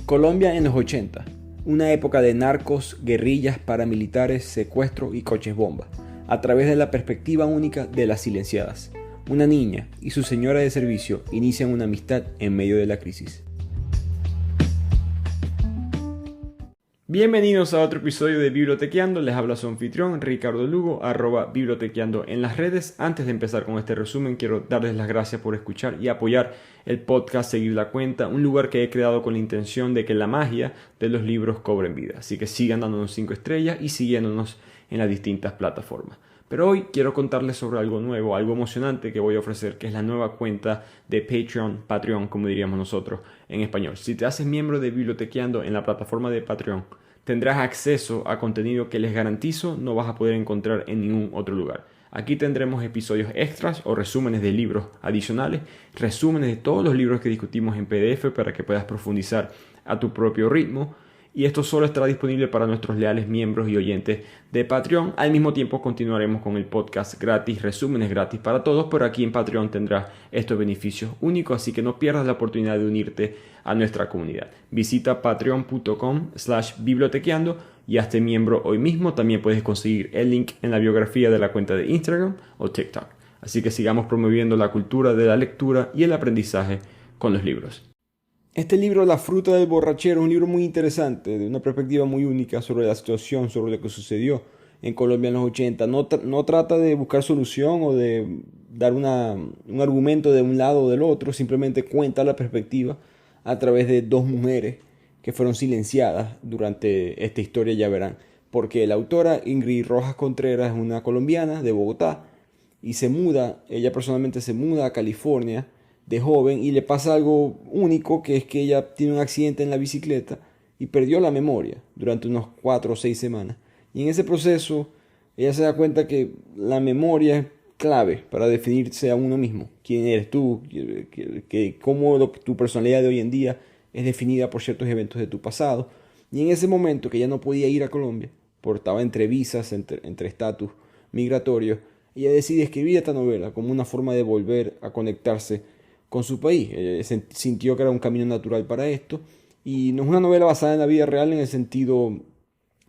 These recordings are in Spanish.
Colombia en los 80, una época de narcos, guerrillas, paramilitares, secuestros y coches bomba, a través de la perspectiva única de las silenciadas. Una niña y su señora de servicio inician una amistad en medio de la crisis. Bienvenidos a otro episodio de Bibliotequeando. Les habla su anfitrión Ricardo Lugo, @bibliotequeando en las redes. Antes de empezar con este resumen, quiero darles las gracias por escuchar y apoyar el podcast, seguir la cuenta, un lugar que he creado con la intención de que la magia de los libros cobren vida. Así que sigan dándonos 5 estrellas y siguiéndonos en las distintas plataformas. Pero hoy quiero contarles sobre algo nuevo, algo emocionante que voy a ofrecer, que es la nueva cuenta de Patreon, como diríamos nosotros en español. Si te haces miembro de Bibliotequeando en la plataforma de Patreon, tendrás acceso a contenido que les garantizo no vas a poder encontrar en ningún otro lugar. Aquí tendremos episodios extras o resúmenes de libros adicionales, resúmenes de todos los libros que discutimos en PDF para que puedas profundizar a tu propio ritmo. Y esto solo estará disponible para nuestros leales miembros y oyentes de Patreon. Al mismo tiempo continuaremos con el podcast gratis, resúmenes gratis para todos, pero aquí en Patreon tendrás estos beneficios únicos, así que no pierdas la oportunidad de unirte a nuestra comunidad. Visita patreon.com/bibliotequeando y hazte miembro hoy mismo. También puedes conseguir el link en la biografía de la cuenta de Instagram o TikTok. Así que sigamos promoviendo la cultura de la lectura y el aprendizaje con los libros. Este libro, La fruta del borrachero, es un libro muy interesante, de una perspectiva muy única sobre la situación, sobre lo que sucedió en Colombia en los 80. No trata de buscar solución o de dar un argumento de un lado o del otro, simplemente cuenta la perspectiva a través de dos mujeres que fueron silenciadas durante esta historia, ya verán. Porque la autora Ingrid Rojas Contreras es una colombiana de Bogotá y ella personalmente se muda a California de joven y le pasa algo único, que es que ella tiene un accidente en la bicicleta y perdió la memoria durante unos 4 o 6 semanas. Y en ese proceso ella se da cuenta que la memoria es clave para definirse a uno mismo. ¿Quién eres tú? Cómo tu personalidad de hoy en día es definida por ciertos eventos de tu pasado. Y en ese momento que ella no podía ir a Colombia, porque estaba entre visas, entre estatus migratorios, ella decide escribir esta novela como una forma de volver a conectarse con su país. Sintió que era un camino natural para esto, y no es una novela basada en la vida real en el sentido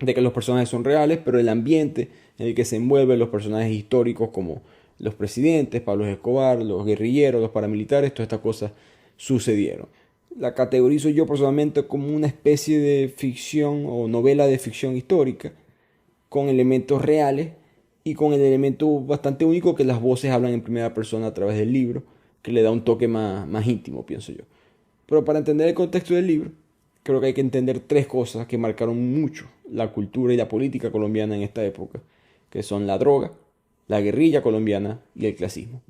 de que los personajes son reales, pero el ambiente en el que se envuelven los personajes históricos como los presidentes, Pablo Escobar, los guerrilleros, los paramilitares, todas estas cosas sucedieron. La categorizo yo personalmente como una especie de ficción o novela de ficción histórica con elementos reales y con el elemento bastante único que las voces hablan en primera persona a través del libro, que le da un toque más íntimo, pienso yo. Pero para entender el contexto del libro, creo que hay que entender 3 cosas que marcaron mucho la cultura y la política colombiana en esta época, que son la droga, la guerrilla colombiana y el clasismo.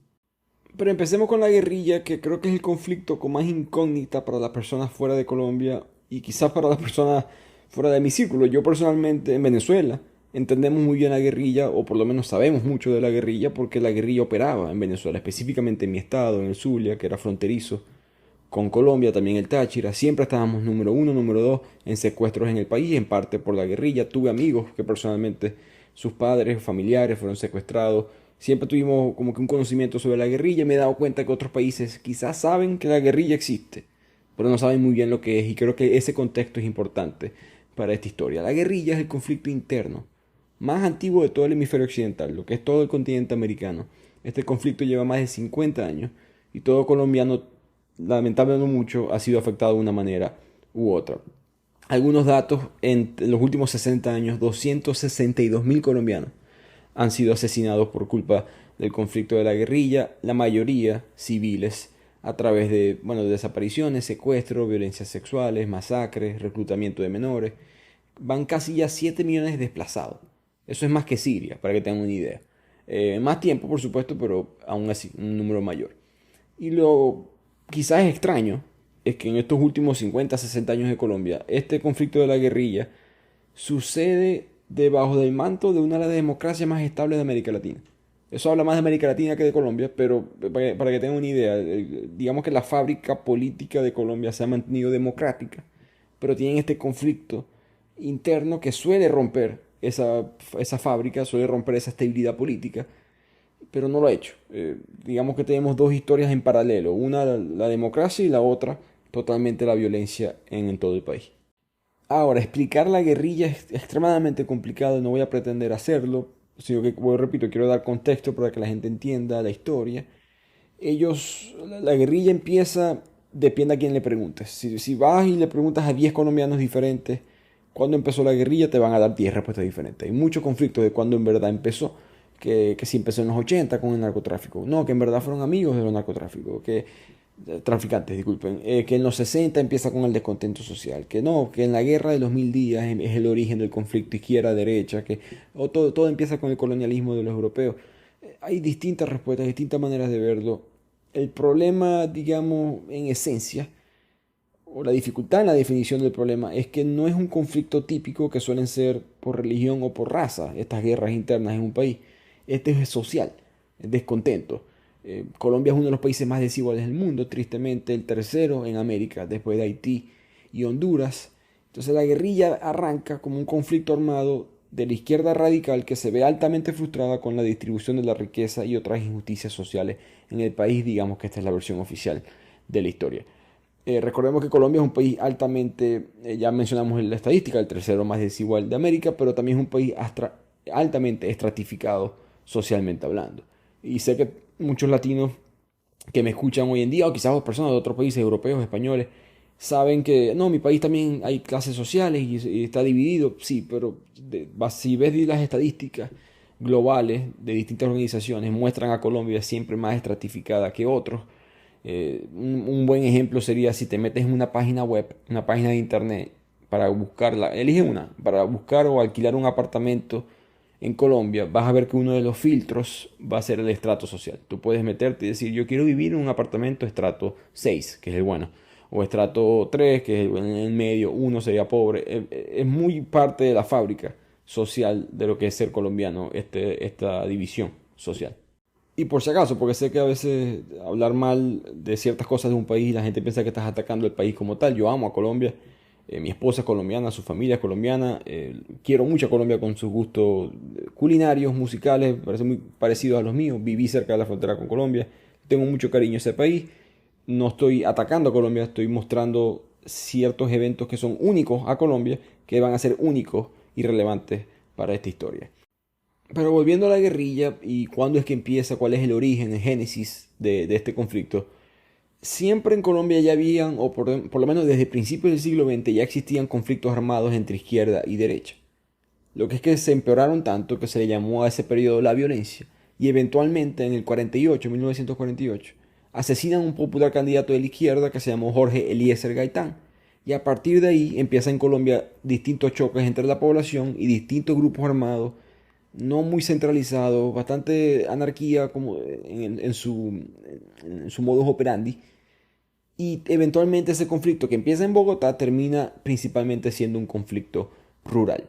Pero empecemos con la guerrilla, que creo que es el conflicto con más incógnita para las personas fuera de Colombia y quizás para las personas fuera de mi círculo. Yo personalmente en Venezuela entendemos muy bien la guerrilla, o por lo menos sabemos mucho de la guerrilla, porque la guerrilla operaba en Venezuela, específicamente en mi estado, en el Zulia, que era fronterizo con Colombia, también el Táchira. Siempre estábamos número 1, número 2 en secuestros en el país, en parte por la guerrilla. Tuve amigos que personalmente sus padres, familiares fueron secuestrados. Siempre tuvimos como que un conocimiento sobre la guerrilla. Me he dado cuenta que otros países quizás saben que la guerrilla existe, pero no saben muy bien lo que es, y creo que ese contexto es importante para esta historia. La guerrilla es el conflicto interno más antiguo de todo el hemisferio occidental, lo que es todo el continente americano. Este conflicto lleva más de 50 años y todo colombiano, lamentablemente mucho, ha sido afectado de una manera u otra. Algunos datos: en los últimos 60 años, 262.000 colombianos han sido asesinados por culpa del conflicto de la guerrilla, la mayoría civiles, a través de desapariciones, secuestros, violencias sexuales, masacres, reclutamiento de menores. Van casi ya 7 millones desplazados. Eso es más que Siria, para que tengan una idea. Más tiempo, por supuesto, pero aún así, un número mayor. Y lo quizás extraño es que en estos últimos 50, 60 años de Colombia, este conflicto de la guerrilla sucede debajo del manto de una de las democracias más estables de América Latina. Eso habla más de América Latina que de Colombia, pero para que tengan una idea, digamos que la fábrica política de Colombia se ha mantenido democrática, pero tienen este conflicto interno que suele romper esa fábrica, suele romper esa estabilidad política, pero no lo ha hecho. Digamos que tenemos dos historias en paralelo, una la democracia y la otra totalmente la violencia en todo el país. Ahora, explicar la guerrilla es extremadamente complicado, no voy a pretender hacerlo, sino que, bueno, repito, quiero dar contexto para que la gente entienda la historia. La guerrilla empieza, depende a quién le preguntes. Si vas y le preguntas a 10 colombianos diferentes cuándo empezó la guerrilla, te van a dar 10 respuestas diferentes. Hay mucho conflicto de cuándo en verdad empezó, que si empezó en los 80 con el narcotráfico, no, que en verdad fueron amigos de los narcotráficos, que traficantes, disculpen, que en los 60 empieza con el descontento social, que no, que en la guerra de los 1000 días es el origen del conflicto izquierda-derecha, que todo empieza con el colonialismo de los europeos. Hay distintas respuestas, distintas maneras de verlo. El problema, digamos, en esencia, o la dificultad en la definición del problema, es que no es un conflicto típico que suelen ser por religión o por raza, estas guerras internas en un país. Este es social, es descontento. Colombia es uno de los países más desiguales del mundo, tristemente el tercero en América, después de Haití y Honduras. Entonces la guerrilla arranca como un conflicto armado de la izquierda radical que se ve altamente frustrada con la distribución de la riqueza y otras injusticias sociales en el país. Digamos que esta es la versión oficial de la historia. Recordemos que Colombia es un país altamente, ya mencionamos en la estadística, el tercero más desigual de América, pero también es un país altamente estratificado socialmente hablando. Y sé que muchos latinos que me escuchan hoy en día, o quizás personas de otros países europeos, españoles, saben que no, mi país también hay clases sociales y está dividido, sí, pero si ves las estadísticas globales de distintas organizaciones, muestran a Colombia siempre más estratificada que otros. Un buen ejemplo sería si te metes en una página web, una página de internet, para buscarla, elige una, para buscar o alquilar un apartamento en Colombia, vas a ver que uno de los filtros va a ser el estrato social. Tú puedes meterte y decir, yo quiero vivir en un apartamento estrato 6, que es el bueno, o estrato 3, que es en el medio, uno sería pobre. Es muy parte de la fábrica social de lo que es ser colombiano, esta división social. Y por si acaso, porque sé que a veces hablar mal de ciertas cosas de un país, la gente piensa que estás atacando el país como tal. Yo amo a Colombia, mi esposa es colombiana, su familia es colombiana, quiero mucho a Colombia con sus gustos culinarios, musicales, parecen muy parecidos a los míos. Viví cerca de la frontera con Colombia, tengo mucho cariño a ese país. No estoy atacando a Colombia, estoy mostrando ciertos eventos que son únicos a Colombia, que van a ser únicos y relevantes para esta historia. Pero volviendo a la guerrilla y cuándo es que empieza, cuál es el origen, el génesis de este conflicto, siempre en Colombia ya habían, o por lo menos desde principios del siglo XX, ya existían conflictos armados entre izquierda y derecha. Lo que es que se empeoraron tanto que se le llamó a ese periodo la violencia, y eventualmente en el 1948, asesinan a un popular candidato de la izquierda que se llamó Jorge Eliezer Gaitán. Y a partir de ahí empiezan en Colombia distintos choques entre la población y distintos grupos armados, no muy centralizados, bastante anarquía como en su modus operandi. Y eventualmente ese conflicto que empieza en Bogotá termina principalmente siendo un conflicto rural.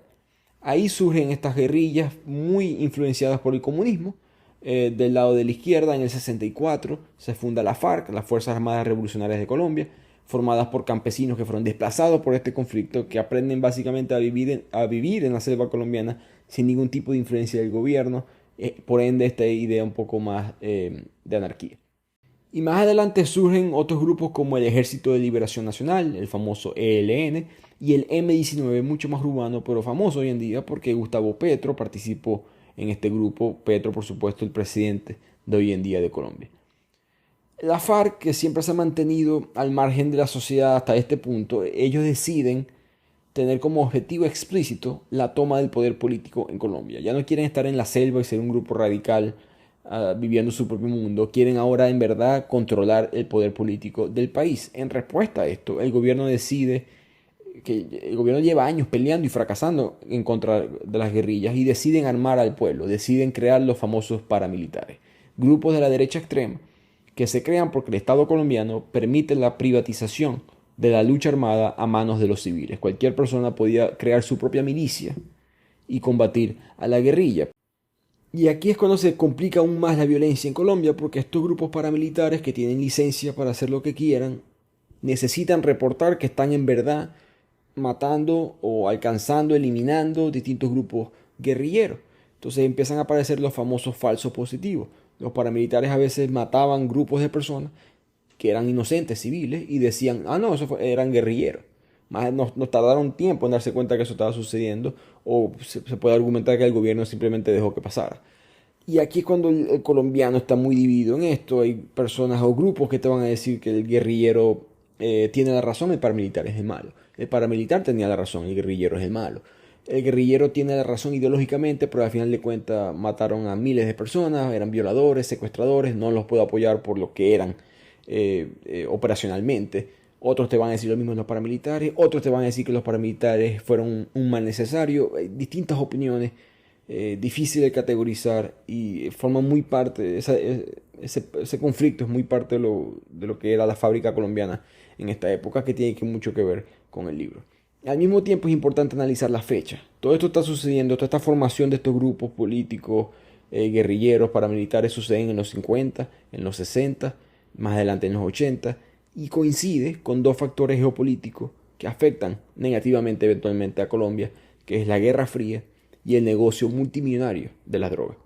Ahí surgen estas guerrillas muy influenciadas por el comunismo. Del lado de la izquierda, en el 64, se funda la FARC, las Fuerzas Armadas Revolucionarias de Colombia, formadas por campesinos que fueron desplazados por este conflicto, que aprenden básicamente a vivir en la selva colombiana sin ningún tipo de influencia del gobierno, por ende esta idea un poco más de anarquía. Y más adelante surgen otros grupos como el Ejército de Liberación Nacional, el famoso ELN, y el M-19, mucho más urbano, pero famoso hoy en día porque Gustavo Petro participó en este grupo. Petro, por supuesto, el presidente de hoy en día de Colombia. La FARC, que siempre se ha mantenido al margen de la sociedad hasta este punto, ellos deciden tener como objetivo explícito la toma del poder político en Colombia. Ya no quieren estar en la selva y ser un grupo radical viviendo su propio mundo. Quieren ahora en verdad controlar el poder político del país. En respuesta a esto, el gobierno decide que el gobierno lleva años peleando y fracasando en contra de las guerrillas y deciden armar al pueblo, deciden crear los famosos paramilitares, grupos de la derecha extrema que se crean porque el Estado colombiano permite la privatización de la lucha armada a manos de los civiles. Cualquier persona podía crear su propia milicia y combatir a la guerrilla. Y aquí es cuando se complica aún más la violencia en Colombia, porque estos grupos paramilitares que tienen licencia para hacer lo que quieran necesitan reportar que están en verdad matando o alcanzando, eliminando distintos grupos guerrilleros. Entonces empiezan a aparecer los famosos falsos positivos. Los paramilitares a veces mataban grupos de personas que eran inocentes civiles y decían, ah, no, eran guerrilleros. Más nos tardaron tiempo en darse cuenta que eso estaba sucediendo, o se puede argumentar que el gobierno simplemente dejó que pasara. Y aquí es cuando el colombiano está muy dividido en esto. Hay personas o grupos que te van a decir que el guerrillero tiene la razón, el paramilitar es el malo. El paramilitar tenía la razón, el guerrillero es el malo. El guerrillero tiene la razón ideológicamente, pero al final de cuentas mataron a miles de personas, eran violadores, secuestradores, no los puedo apoyar por lo que eran operacionalmente. Otros te van a decir lo mismo los paramilitares, otros te van a decir que los paramilitares fueron un mal necesario. Hay distintas opiniones, difícil de categorizar y forman muy parte, ese conflicto es muy parte de lo que era la fábrica colombiana en esta época, que tiene mucho que ver con el libro. Al mismo tiempo es importante analizar la fecha. Todo esto está sucediendo, toda esta formación de estos grupos políticos, guerrilleros, paramilitares suceden en los 50, en los 60, más adelante en los 80, y coincide con dos factores geopolíticos que afectan negativamente eventualmente a Colombia, que es la Guerra Fría y el negocio multimillonario de las drogas.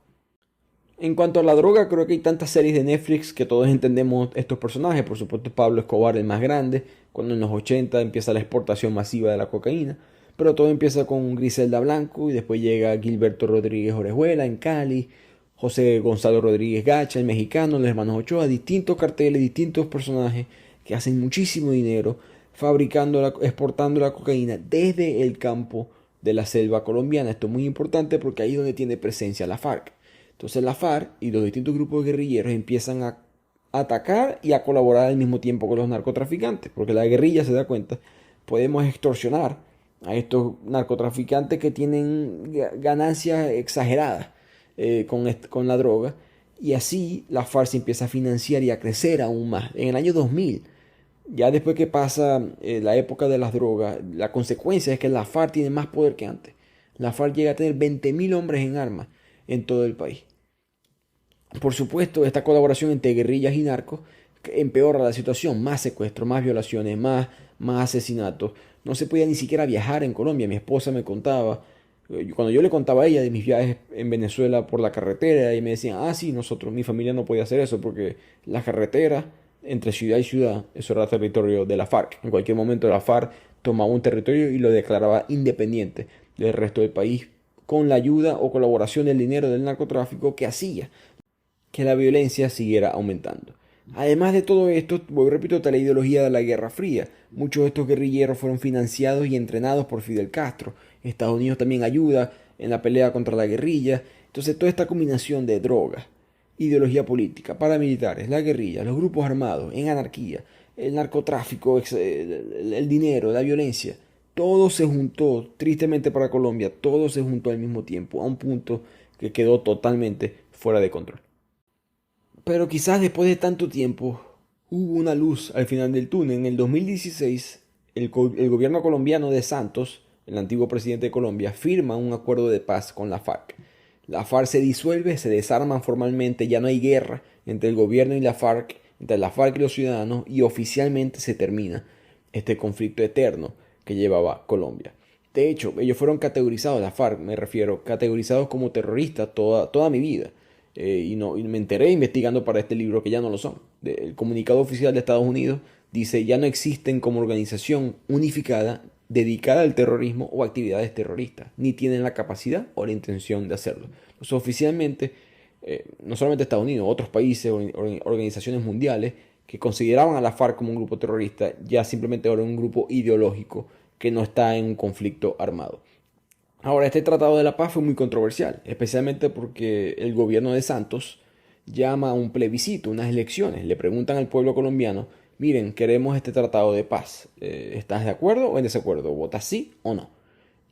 En cuanto a la droga, creo que hay tantas series de Netflix que todos entendemos estos personajes. Por supuesto, Pablo Escobar, el más grande, cuando en los 80 empieza la exportación masiva de la cocaína. Pero todo empieza con Griselda Blanco y después llega Gilberto Rodríguez Orejuela en Cali, José Gonzalo Rodríguez Gacha, el mexicano, los hermanos Ochoa, distintos carteles, distintos personajes que hacen muchísimo dinero exportando la cocaína desde el campo de la selva colombiana. Esto es muy importante porque ahí es donde tiene presencia la FARC. Entonces la FARC y los distintos grupos guerrilleros empiezan a atacar y a colaborar al mismo tiempo con los narcotraficantes, porque la guerrilla se da cuenta, podemos extorsionar a estos narcotraficantes que tienen ganancias exageradas con la droga, y así la FARC se empieza a financiar y a crecer aún más. En el año 2000, ya después que pasa la época de las drogas, la consecuencia es que la FARC tiene más poder que antes. La FARC llega a tener 20.000 hombres en armas en todo el país. Por supuesto, esta colaboración entre guerrillas y narcos empeora la situación, más secuestros, más violaciones, más asesinatos. No se podía ni siquiera viajar en Colombia. Mi esposa me contaba, cuando yo le contaba a ella de mis viajes en Venezuela por la carretera, y me decían, ah, sí, mi familia no podía hacer eso porque la carretera entre ciudad y ciudad, eso era territorio de la FARC. En cualquier momento la FARC tomaba un territorio y lo declaraba independiente del resto del país, con la ayuda o colaboración del dinero del narcotráfico, que hacía que la violencia siguiera aumentando. Además de todo esto, repito, está la ideología de la Guerra Fría. Muchos de estos guerrilleros fueron financiados y entrenados por Fidel Castro. Estados Unidos también ayuda en la pelea contra la guerrilla. Entonces toda esta combinación de drogas, ideología política, paramilitares, la guerrilla, los grupos armados en anarquía, el narcotráfico, el dinero, la violencia, todo se juntó, tristemente para Colombia, todo se juntó al mismo tiempo, a un punto que quedó totalmente fuera de control. Pero quizás después de tanto tiempo hubo una luz al final del túnel. En el 2016, el gobierno colombiano de Santos, el antiguo presidente de Colombia, firma un acuerdo de paz con la FARC. La FARC se disuelve, se desarman formalmente, ya no hay guerra entre el gobierno y la FARC, entre la FARC y los ciudadanos, y oficialmente se termina este conflicto eterno que llevaba Colombia. De hecho, ellos fueron categorizados, la FARC me refiero, categorizados como terroristas toda mi vida. Y me enteré investigando para este libro que ya no lo son. El comunicado oficial de Estados Unidos dice ya no existen como organización unificada dedicada al terrorismo o actividades terroristas, ni tienen la capacidad o la intención de hacerlo. Entonces, oficialmente, no solamente Estados Unidos, otros países, organizaciones mundiales que consideraban a la FARC como un grupo terrorista, ya simplemente ahora es un grupo ideológico que no está en un conflicto armado. Ahora, este Tratado de la Paz fue muy controversial, especialmente porque el gobierno de Santos llama a un plebiscito, unas elecciones. Le preguntan al pueblo colombiano, miren, queremos este Tratado de Paz. ¿Estás de acuerdo o en desacuerdo? ¿Votas sí o no?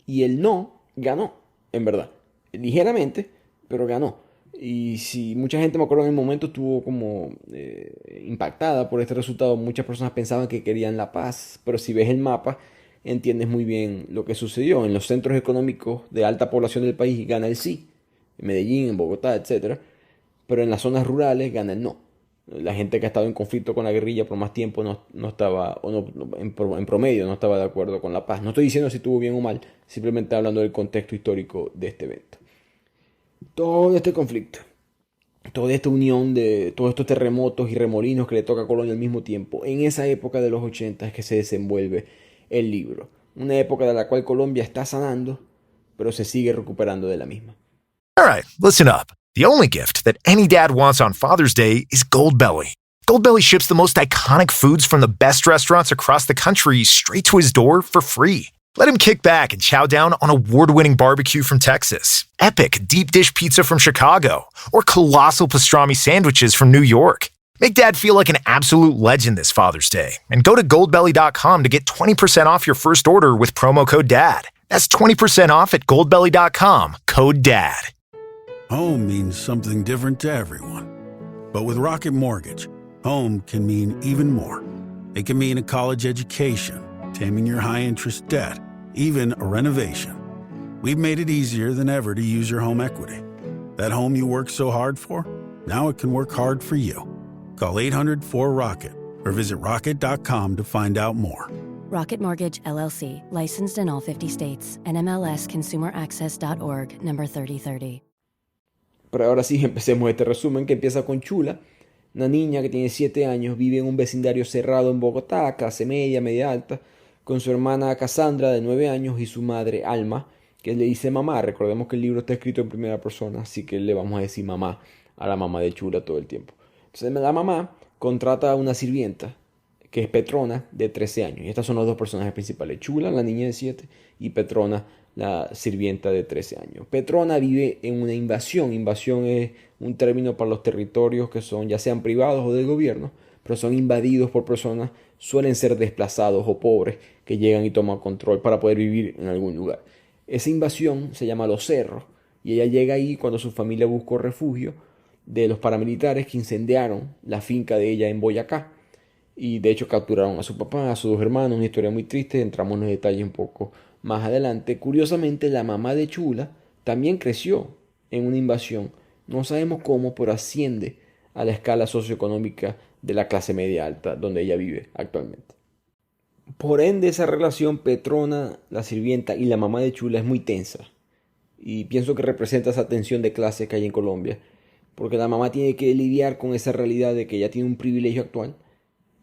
Y el no ganó, en verdad. Ligeramente, pero ganó. Y si mucha gente, me acuerdo en el momento, estuvo como impactada por este resultado. Muchas personas pensaban que querían la paz, pero si ves el mapa, entiendes muy bien lo que sucedió. En los centros económicos de alta población del país gana el sí, en Medellín, en Bogotá, etc. Pero en las zonas rurales gana el no. La gente que ha estado en conflicto con la guerrilla por más tiempo no estaba, en promedio no estaba de acuerdo con la paz. No estoy diciendo si estuvo bien o mal, simplemente hablando del contexto histórico de este evento. Todo este conflicto toda esta unión de todos estos terremotos y remolinos que le toca a Colombia al mismo tiempo. En esa época de los 80 es que se desenvuelve el libro. Una época de la cual Colombia está sanando, pero se sigue recuperando de la misma. All right, listen up. The only gift that any dad wants on Father's Day is Goldbelly. Goldbelly ships the most iconic foods from the best restaurants across the country straight to his door for free. Let him kick back and chow down on award-winning barbecue from Texas, epic deep dish pizza from Chicago, or colossal pastrami sandwiches from New York. Make dad feel like an absolute legend this Father's Day and go to goldbelly.com to get 20% off your first order with promo code DAD. That's 20% off at goldbelly.com, code DAD. Home means something different to everyone. But with Rocket Mortgage, home can mean even more. It can mean a college education, taming your high-interest debt, even a renovation. We've made it easier than ever to use your home equity. That home you worked so hard for, now it can work hard for you. Call 800-4ROCKET or visit rocket.com to find out more. Rocket Mortgage, LLC, licensed in all 50 states, and MLSConsumerAccess.org, number 3030. Pero ahora sí, empecemos este resumen que empieza con Chula, una niña que tiene 7 años, vive en un vecindario cerrado en Bogotá, clase media, media alta, con su hermana Cassandra de 9 años y su madre Alma, que le dice mamá. Recordemos que el libro está escrito en primera persona, así que le vamos a decir mamá a la mamá de Chula todo el tiempo. Entonces la mamá contrata a una sirvienta, que es Petrona, de 13 años. Y estas son los dos personajes principales, Chula, la niña de 7, y Petrona, la sirvienta de 13 años. Petrona vive en una invasión. Invasión es un término para los territorios que son ya sean privados o del gobierno, pero son invadidos por personas, suelen ser desplazados o pobres, que llegan y toman control para poder vivir en algún lugar. Esa invasión se llama Los Cerros, y ella llega ahí cuando su familia buscó refugio de los paramilitares que incendiaron la finca de ella en Boyacá. Y de hecho capturaron a su papá, a sus 2 hermanos, una historia muy triste, entramos en los detalles un poco más adelante. Curiosamente, la mamá de Chula también creció en una invasión. No sabemos cómo, pero asciende a la escala socioeconómica de la clase media alta donde ella vive actualmente. Por ende, esa relación Petrona, la sirvienta, y la mamá de Chula es muy tensa. Y pienso que representa esa tensión de clase que hay en Colombia. Porque la mamá tiene que lidiar con esa realidad de que ella tiene un privilegio actual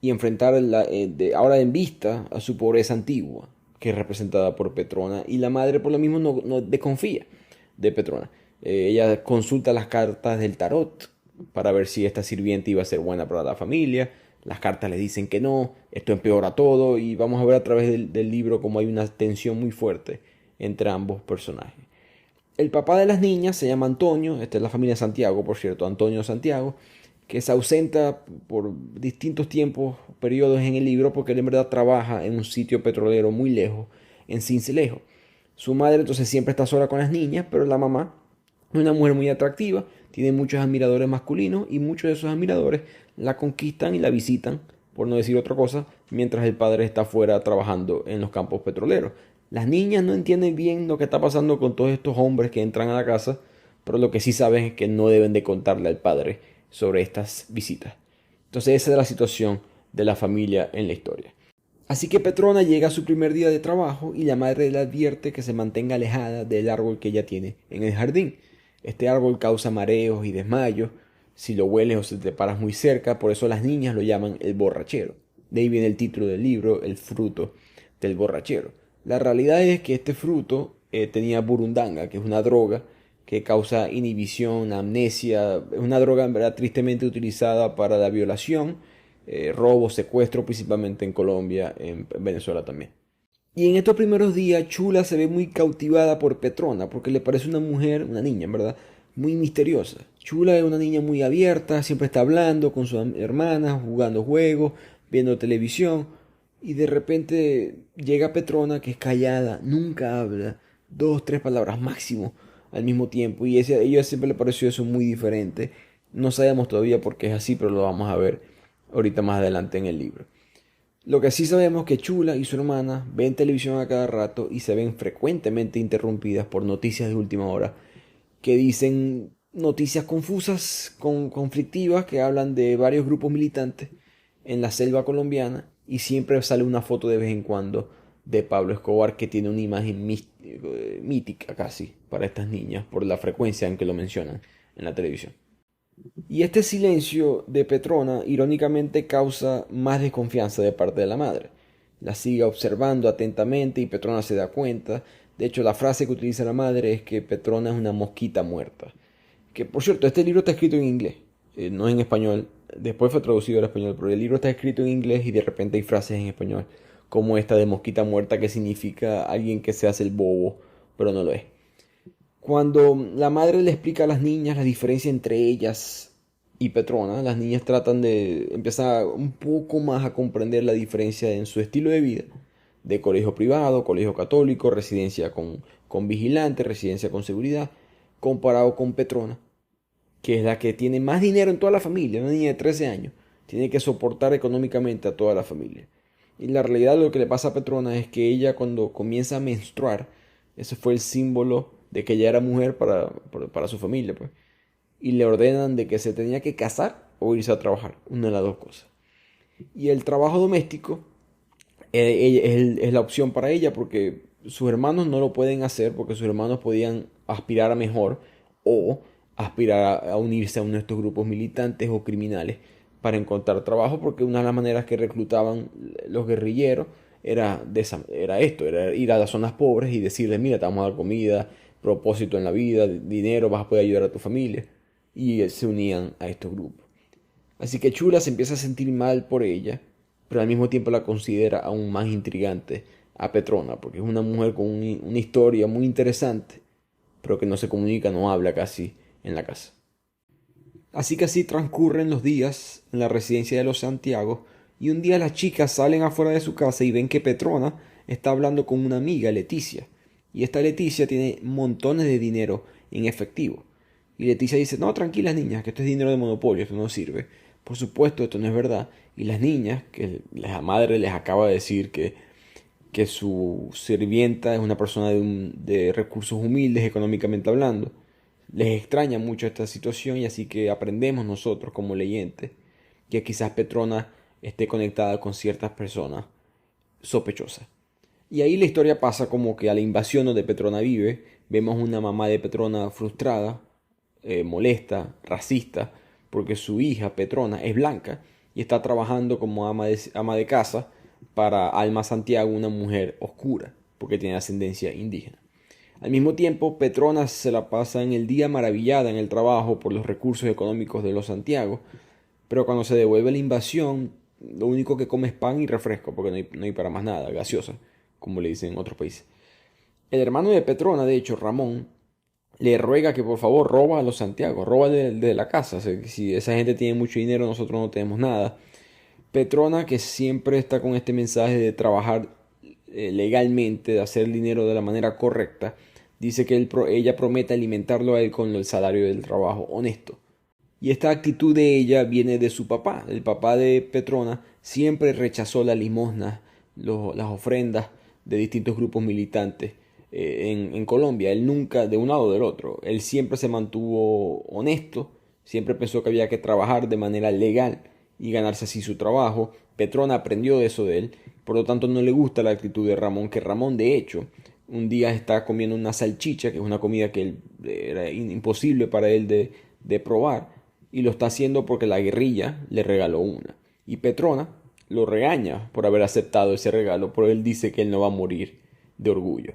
y enfrentar ahora en vista a su pobreza antigua, que es representada por Petrona, y la madre por lo mismo no desconfía de Petrona. Ella consulta las cartas del tarot para ver si esta sirvienta iba a ser buena para la familia. Las cartas le dicen que no, esto empeora todo, y vamos a ver a través del libro cómo hay una tensión muy fuerte entre ambos personajes. El papá de las niñas se llama Antonio, esta es la familia Santiago, por cierto, Antonio Santiago, que se ausenta por distintos tiempos, periodos en el libro, porque él en verdad trabaja en un sitio petrolero muy lejos, en Sincelejo. Su madre entonces siempre está sola con las niñas, pero la mamá es una mujer muy atractiva, tiene muchos admiradores masculinos, y muchos de esos admiradores la conquistan y la visitan, por no decir otra cosa, mientras el padre está fuera trabajando en los campos petroleros. Las niñas no entienden bien lo que está pasando con todos estos hombres que entran a la casa, pero lo que sí saben es que no deben de contarle al padre sobre estas visitas. Entonces esa es la situación de la familia en la historia. Así que Petrona llega a su primer día de trabajo y la madre le advierte que se mantenga alejada del árbol que ella tiene en el jardín. Este árbol causa mareos y desmayos si lo hueles o si te paras muy cerca, por eso las niñas lo llaman el borrachero. De ahí viene el título del libro, El fruto del borrachero. La realidad es que este fruto tenía burundanga, que es una droga que causa inhibición, amnesia. Es una droga en verdad tristemente utilizada para la violación, robo, secuestro, principalmente en Colombia, en Venezuela también. Y en estos primeros días Chula se ve muy cautivada por Petrona, porque le parece una mujer, una niña en verdad, muy misteriosa. Chula es una niña muy abierta, siempre está hablando con sus hermanas, jugando juegos, viendo televisión. Y de repente llega Petrona, que es callada, nunca habla, 2, 3 palabras máximo al mismo tiempo. Y a ella siempre le pareció eso muy diferente. No sabemos todavía por qué es así, pero lo vamos a ver ahorita más adelante en el libro. Lo que sí sabemos es que Chula y su hermana ven televisión a cada rato y se ven frecuentemente interrumpidas por noticias de última hora que dicen noticias confusas, conflictivas, que hablan de varios grupos militantes en la selva colombiana, y siempre sale una foto de vez en cuando de Pablo Escobar, que tiene una imagen mítica casi para estas niñas por la frecuencia en que lo mencionan en la televisión. Y este silencio de Petrona irónicamente causa más desconfianza de parte de la madre. La sigue observando atentamente y Petrona se da cuenta. De hecho, la frase que utiliza la madre es que Petrona es una mosquita muerta. Que por cierto, este libro está escrito en inglés, no en español. Después fue traducido al español, pero el libro está escrito en inglés y de repente hay frases en español, como esta de mosquita muerta, que significa alguien que se hace el bobo, pero no lo es. Cuando la madre le explica a las niñas la diferencia entre ellas y Petrona, las niñas tratan de empezar un poco más a comprender la diferencia en su estilo de vida, de colegio privado, colegio católico, residencia con vigilante, residencia con seguridad, comparado con Petrona, que es la que tiene más dinero en toda la familia, una niña de 13 años, tiene que soportar económicamente a toda la familia. Y la realidad de lo que le pasa a Petrona es que ella cuando comienza a menstruar, ese fue el símbolo de que ella era mujer para su familia, pues. Y le ordenan de que se tenía que casar o irse a trabajar, una de las dos cosas. Y el trabajo doméstico es la opción para ella porque sus hermanos no lo pueden hacer porque sus hermanos podían aspirar a mejor o aspirar a unirse a uno de estos grupos militantes o criminales para encontrar trabajo, porque una de las maneras que reclutaban los guerrilleros era ir a las zonas pobres y decirles, mira, te vamos a dar comida, propósito en la vida, dinero, vas a poder ayudar a tu familia. Y se unían a estos grupos. Así que Chula se empieza a sentir mal por ella, pero al mismo tiempo la considera aún más intrigante a Petrona, porque es una mujer con una historia muy interesante, pero que no se comunica, no habla casi en la casa. Así que así transcurren los días en la residencia de los Santiago, y un día las chicas salen afuera de su casa y ven que Petrona está hablando con una amiga, Leticia, y esta Leticia tiene montones de dinero en efectivo. Y Leticia dice, no, tranquilas niñas, que esto es dinero de monopolio, esto no sirve. Por supuesto, esto no es verdad. Y las niñas, que la madre les acaba de decir que su sirvienta es una persona de recursos humildes económicamente hablando, les extraña mucho esta situación y así que aprendemos nosotros como leyentes que quizás Petrona esté conectada con ciertas personas sospechosas. Y ahí la historia pasa como que a la invasión donde Petrona vive, vemos una mamá de Petrona frustrada, molesta, racista, porque su hija Petrona es blanca y está trabajando como ama de casa para Alma Santiago, una mujer oscura, porque tiene ascendencia indígena. Al mismo tiempo, Petrona se la pasa en el día maravillada en el trabajo por los recursos económicos de los Santiago, pero cuando se devuelve la invasión, lo único que come es pan y refresco, porque no hay para más nada, gaseosa, como le dicen en otros países. El hermano de Petrona, de hecho, Ramón, le ruega que por favor roba a los Santiago, roba de la casa. O sea, si esa gente tiene mucho dinero, nosotros no tenemos nada. Petrona, que siempre está con este mensaje de trabajar legalmente, de hacer dinero de la manera correcta, dice que ella promete alimentarlo a él con el salario del trabajo honesto. Y esta actitud de ella viene de su papá. El papá de Petrona siempre rechazó la limosna, las ofrendas de distintos grupos militantes en Colombia. Él nunca, de un lado o del otro, él siempre se mantuvo honesto, siempre pensó que había que trabajar de manera legal y ganarse así su trabajo. Petrona aprendió eso de él, por lo tanto no le gusta la actitud de Ramón, que Ramón de hecho un día está comiendo una salchicha, que es una comida que era imposible para él de probar, y lo está haciendo porque la guerrilla le regaló una. Y Petrona lo regaña por haber aceptado ese regalo, pero él dice que él no va a morir de orgullo.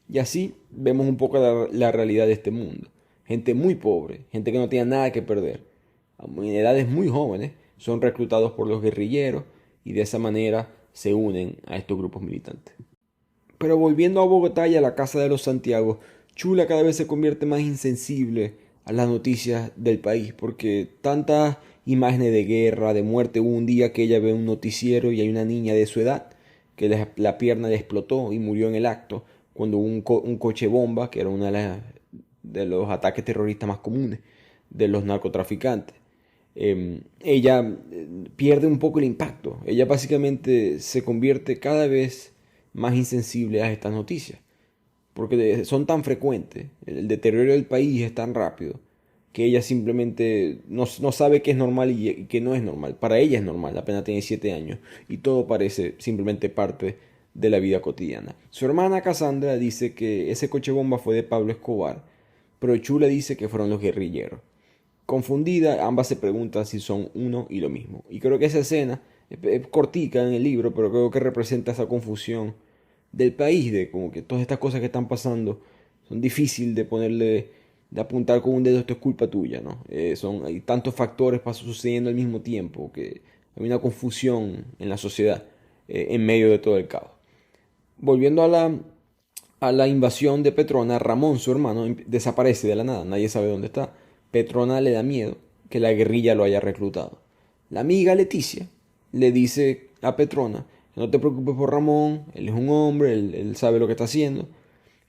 Y así vemos un poco la realidad de este mundo. Gente muy pobre, gente que no tiene nada que perder, en edades muy jóvenes, son reclutados por los guerrilleros y de esa manera se unen a estos grupos militantes. Pero volviendo a Bogotá y a la casa de los Santiago, Chula cada vez se convierte más insensible a las noticias del país, porque tantas imágenes de guerra, de muerte, hubo un día que ella ve un noticiero y hay una niña de su edad que la pierna le explotó y murió en el acto, cuando hubo un coche bomba, que era uno de los ataques terroristas más comunes de los narcotraficantes. Ella pierde un poco el impacto. Ella básicamente se convierte cada vez más insensible a estas noticias, porque son tan frecuentes, el deterioro del país es tan rápido, que ella simplemente no sabe qué es normal y qué no es normal. Para ella es normal, apenas tiene 7 años, y todo parece simplemente parte de la vida cotidiana. Su hermana Cassandra dice que ese coche bomba fue de Pablo Escobar, pero Chula dice que fueron los guerrilleros. Confundida, ambas se preguntan si son uno y lo mismo. Y creo que esa escena es cortica en el libro, pero creo que representa esa confusión del país, de como que todas estas cosas que están pasando son difíciles de ponerle, de apuntar con un dedo, esto es culpa tuya, ¿no? Hay tantos factores sucediendo al mismo tiempo que hay una confusión en la sociedad en medio de todo el caos. Volviendo a la invasión de Petrona, Ramón, su hermano, desaparece de la nada, nadie sabe dónde está. Petrona le da miedo que la guerrilla lo haya reclutado. La amiga Leticia le dice a Petrona que no te preocupes por Ramón, él es un hombre, él sabe lo que está haciendo.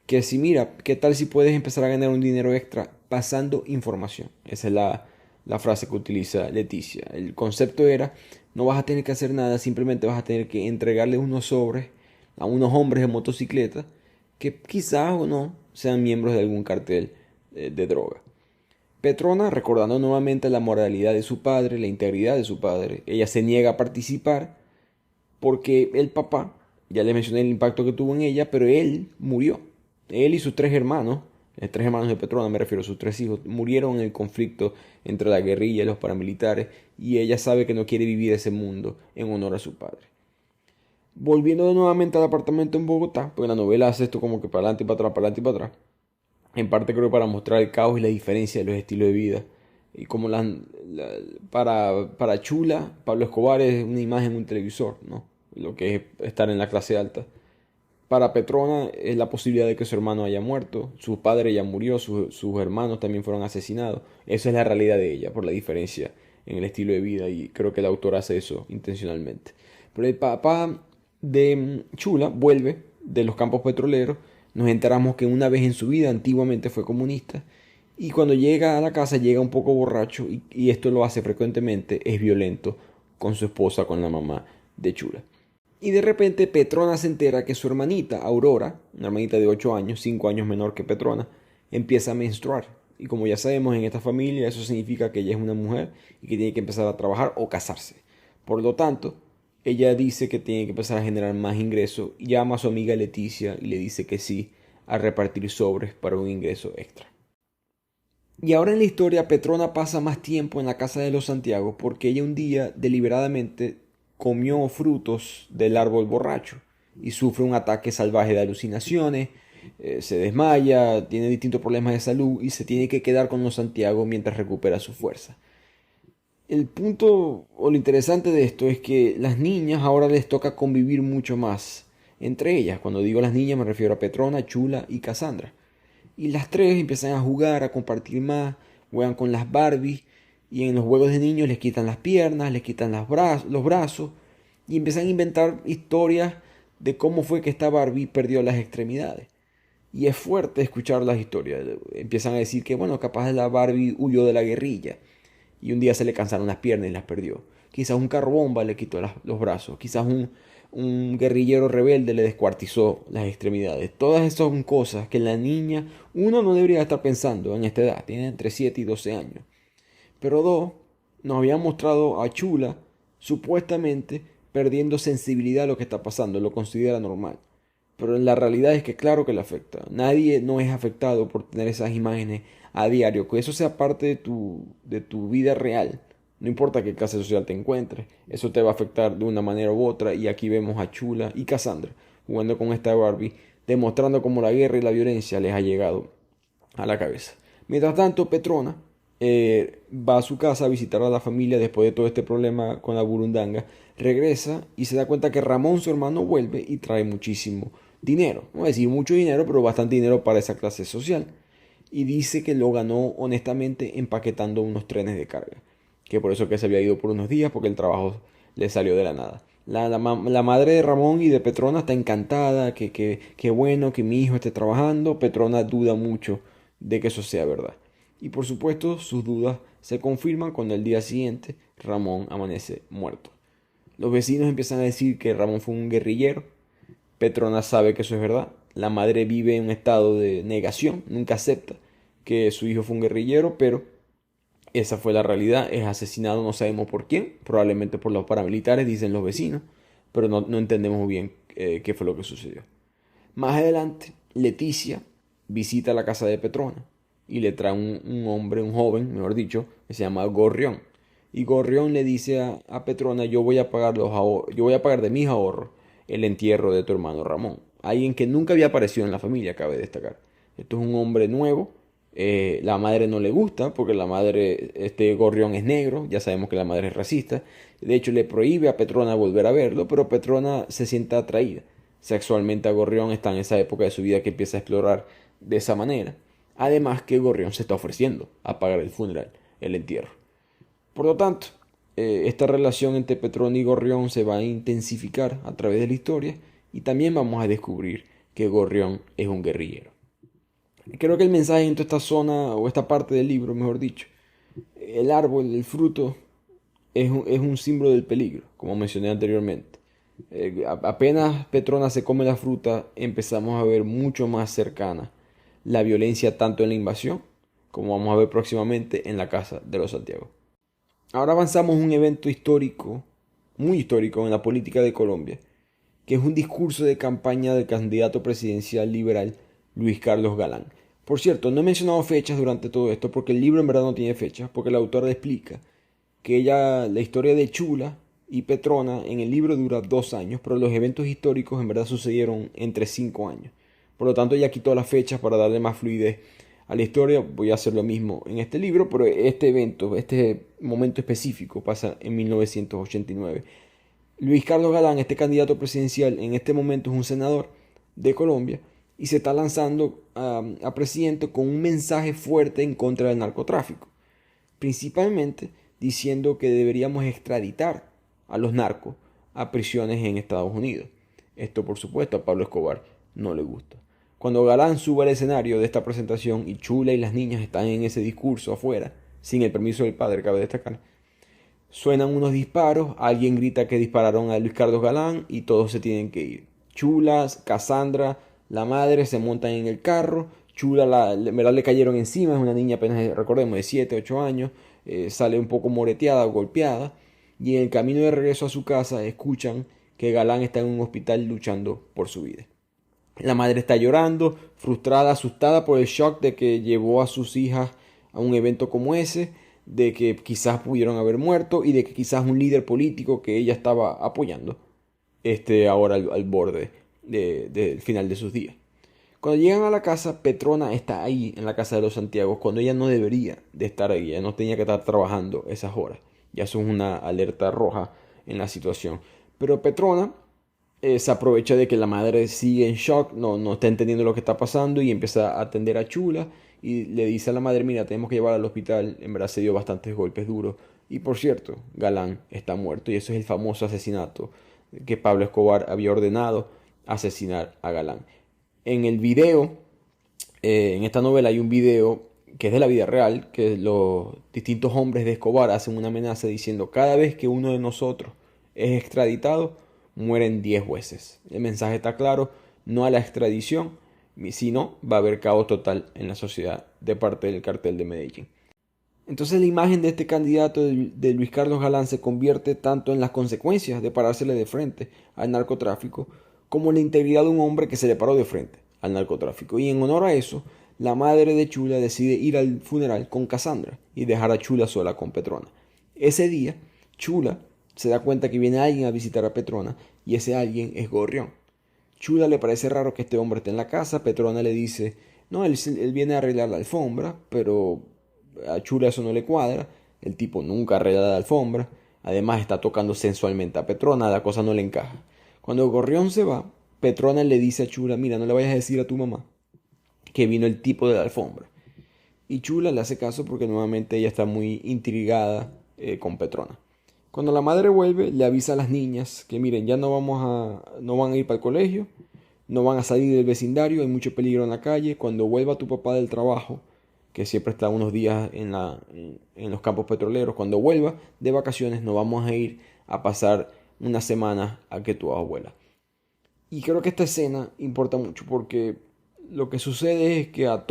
Que si mira, ¿qué tal si puedes empezar a ganar un dinero extra pasando información? Esa es la frase que utiliza Leticia. El concepto era, no vas a tener que hacer nada, simplemente vas a tener que entregarle unos sobres a unos hombres de motocicleta que quizás o no sean miembros de algún cartel de droga. Petrona, recordando nuevamente la moralidad de su padre, la integridad de su padre, ella se niega a participar porque el papá, ya les mencioné el impacto que tuvo en ella, pero él murió. Él y sus tres hermanos de Petrona, me refiero a sus tres hijos, murieron en el conflicto entre la guerrilla y los paramilitares, y ella sabe que no quiere vivir ese mundo en honor a su padre. Volviendo nuevamente al apartamento en Bogotá, porque la novela hace esto como que para adelante y para atrás, para adelante y para atrás, en parte creo para mostrar el caos y la diferencia de los estilos de vida. Y como para Chula, Pablo Escobar es una imagen, un televisor, ¿no? Lo que es estar en la clase alta. Para Petrona es la posibilidad de que su hermano haya muerto, su padre ya murió, sus hermanos también fueron asesinados. Esa es la realidad de ella, por la diferencia en el estilo de vida, y creo que el autor hace eso intencionalmente. Pero el papá de Chula vuelve de los campos petroleros. Nos enteramos que una vez en su vida antiguamente fue comunista, y cuando llega a la casa llega un poco borracho, y esto lo hace frecuentemente, es violento con su esposa, con la mamá de Chula. Y de repente Petrona se entera que su hermanita, Aurora, una hermanita de 8 años, 5 años menor que Petrona, empieza a menstruar. Y como ya sabemos en esta familia, eso significa que ella es una mujer y que tiene que empezar a trabajar o casarse. Por lo tanto, ella dice que tiene que empezar a generar más ingresos, y llama a su amiga Leticia y le dice que sí a repartir sobres para un ingreso extra. Y ahora en la historia Petrona pasa más tiempo en la casa de los Santiago porque ella un día deliberadamente comió frutos del árbol borracho y sufre un ataque salvaje de alucinaciones, se desmaya, tiene distintos problemas de salud y se tiene que quedar con los Santiago mientras recupera su fuerza. El punto o lo interesante de esto es que las niñas ahora les toca convivir mucho más entre ellas. Cuando digo las niñas me refiero a Petrona, Chula y Cassandra. Y las tres empiezan a jugar, a compartir más, juegan con las Barbies, y en los juegos de niños les quitan las piernas, les quitan los brazos, y empiezan a inventar historias de cómo fue que esta Barbie perdió las extremidades. Y es fuerte escuchar las historias. Empiezan a decir que, bueno, capaz la Barbie huyó de la guerrilla y un día se le cansaron las piernas y las perdió. Quizás un carro bomba le quitó los brazos, quizás un guerrillero rebelde le descuartizó las extremidades. Todas esas son cosas que la niña, uno no debería estar pensando en esta edad, tiene entre 7 y 12 años. Pero dos, nos habían mostrado a Chula supuestamente perdiendo sensibilidad a lo que está pasando, lo considera normal. Pero la realidad es que claro que le afecta. Nadie no es afectado por tener esas imágenes a diario, que eso sea parte de tu vida real. No importa qué clase social te encuentres, eso te va a afectar de una manera u otra. Y aquí vemos a Chula y Cassandra jugando con esta Barbie, demostrando cómo la guerra y la violencia les ha llegado a la cabeza. Mientras tanto, Petrona va a su casa a visitar a la familia después de todo este problema con la burundanga. Regresa y se da cuenta que Ramón, su hermano, vuelve y trae muchísimo dinero. No voy a decir mucho dinero, pero bastante dinero para esa clase social. Y dice que lo ganó honestamente empaquetando unos trenes de carga. Que por eso que se había ido por unos días, porque el trabajo le salió de la nada. La madre de Ramón y de Petrona está encantada, que bueno que mi hijo esté trabajando. Petrona duda mucho de que eso sea verdad. Y por supuesto sus dudas se confirman cuando el día siguiente Ramón amanece muerto. Los vecinos empiezan a decir que Ramón fue un guerrillero. Petrona sabe que eso es verdad. La madre vive en un estado de negación, nunca acepta que su hijo fue un guerrillero, pero esa fue la realidad. Es asesinado, no sabemos por quién, probablemente por los paramilitares, dicen los vecinos, pero no entendemos bien qué fue lo que sucedió. Más adelante, Leticia visita la casa de Petrona y le trae un hombre, un joven, mejor dicho, que se llama Gorrión. Y Gorrión le dice a Petrona, yo voy a pagar yo voy a pagar de mis ahorros el entierro de tu hermano Ramón. Alguien que nunca había aparecido en la familia, cabe destacar. Esto es un hombre nuevo. La madre no le gusta porque la madre, este Gorrión es negro, ya sabemos que la madre es racista. De hecho, le prohíbe a Petrona volver a verlo, pero Petrona se siente atraída sexualmente a Gorrión. Está en esa época de su vida que empieza a explorar de esa manera. Además que Gorrión se está ofreciendo a pagar el funeral, el entierro. Por lo tanto, esta relación entre Petrona y Gorrión se va a intensificar a través de la historia y también vamos a descubrir que Gorrión es un guerrillero. Creo que el mensaje en toda esta zona, o esta parte del libro, mejor dicho, el árbol, el fruto, es un símbolo del peligro, como mencioné anteriormente. Apenas Petrona se come la fruta, empezamos a ver mucho más cercana la violencia tanto en la invasión, como vamos a ver próximamente en la casa de los Santiago. Ahora avanzamos a un evento histórico, muy histórico en la política de Colombia, que es un discurso de campaña del candidato presidencial liberal Luis Carlos Galán. Por cierto, no he mencionado fechas durante todo esto porque el libro en verdad no tiene fechas, porque la autora explica que la historia de Chula y Petrona en el libro dura 2 años, pero los eventos históricos en verdad sucedieron entre 5 años. Por lo tanto, ella quitó las fechas para darle más fluidez a la historia. Voy a hacer lo mismo en este libro, pero este evento, este momento específico pasa en 1989. Luis Carlos Galán, este candidato presidencial, en este momento es un senador de Colombia y se está lanzando a presidente con un mensaje fuerte en contra del narcotráfico, principalmente diciendo que deberíamos extraditar a los narcos a prisiones en Estados Unidos. Esto, por supuesto, a Pablo Escobar no le gusta. Cuando Galán sube al escenario de esta presentación y Chula y las niñas están en ese discurso afuera, sin el permiso del padre, cabe destacar, suenan unos disparos, alguien grita que dispararon a Luis Carlos Galán y todos se tienen que ir. Chula, Cassandra, la madre se montan en el carro, Chula le cayeron encima, es una niña apenas, recordemos, de 7, 8 años, sale un poco moreteada, golpeada, y en el camino de regreso a su casa escuchan que Galán está en un hospital luchando por su vida. La madre está llorando, frustrada, asustada por el shock de que llevó a sus hijas a un evento como ese, de que quizás pudieron haber muerto y de que quizás un líder político que ella estaba apoyando esté ahora al borde del final de sus días. Cuando llegan a la casa, Petrona está ahí en la casa de los Santiago cuando ella no debería de estar ahí, ella no tenía que estar trabajando esas horas. Ya eso es una alerta roja en la situación. Pero Petrona se aprovecha de que la madre sigue en shock, no está entendiendo lo que está pasando y empieza a atender a Chula y le dice a la madre, mira, tenemos que llevarla al hospital, en verdad se dio bastantes golpes duros. Y por cierto, Galán está muerto y eso es el famoso asesinato que Pablo Escobar había ordenado asesinar a Galán. En el video, en esta novela hay un video que es de la vida real, que los distintos hombres de Escobar hacen una amenaza diciendo, cada vez que uno de nosotros es extraditado, mueren 10 jueces. El mensaje está claro, no a la extradición, sino va a haber caos total en la sociedad de parte del cartel de Medellín. Entonces la imagen de este candidato de Luis Carlos Galán se convierte tanto en las consecuencias de parársele de frente al narcotráfico, como en la integridad de un hombre que se le paró de frente al narcotráfico. Y en honor a eso, la madre de Chula decide ir al funeral con Cassandra y dejar a Chula sola con Petrona. Ese día, Chula se da cuenta que viene alguien a visitar a Petrona y ese alguien es Gorrión. Chula le parece raro que este hombre esté en la casa. Petrona le dice, no, él viene a arreglar la alfombra, pero a Chula eso no le cuadra. El tipo nunca arregla la alfombra. Además está tocando sensualmente a Petrona, la cosa no le encaja. Cuando Gorrión se va, Petrona le dice a Chula, mira, no le vayas a decir a tu mamá que vino el tipo de la alfombra. Y Chula le hace caso porque nuevamente ella está muy intrigada con Petrona. Cuando la madre vuelve, le avisa a las niñas que miren, ya no van a ir para el colegio, no van a salir del vecindario, hay mucho peligro en la calle. Cuando vuelva tu papá del trabajo, que siempre está unos días en los campos petroleros, cuando vuelva de vacaciones, nos vamos a ir a pasar una semana a que tu abuela. Y creo que esta escena importa mucho porque lo que sucede es que a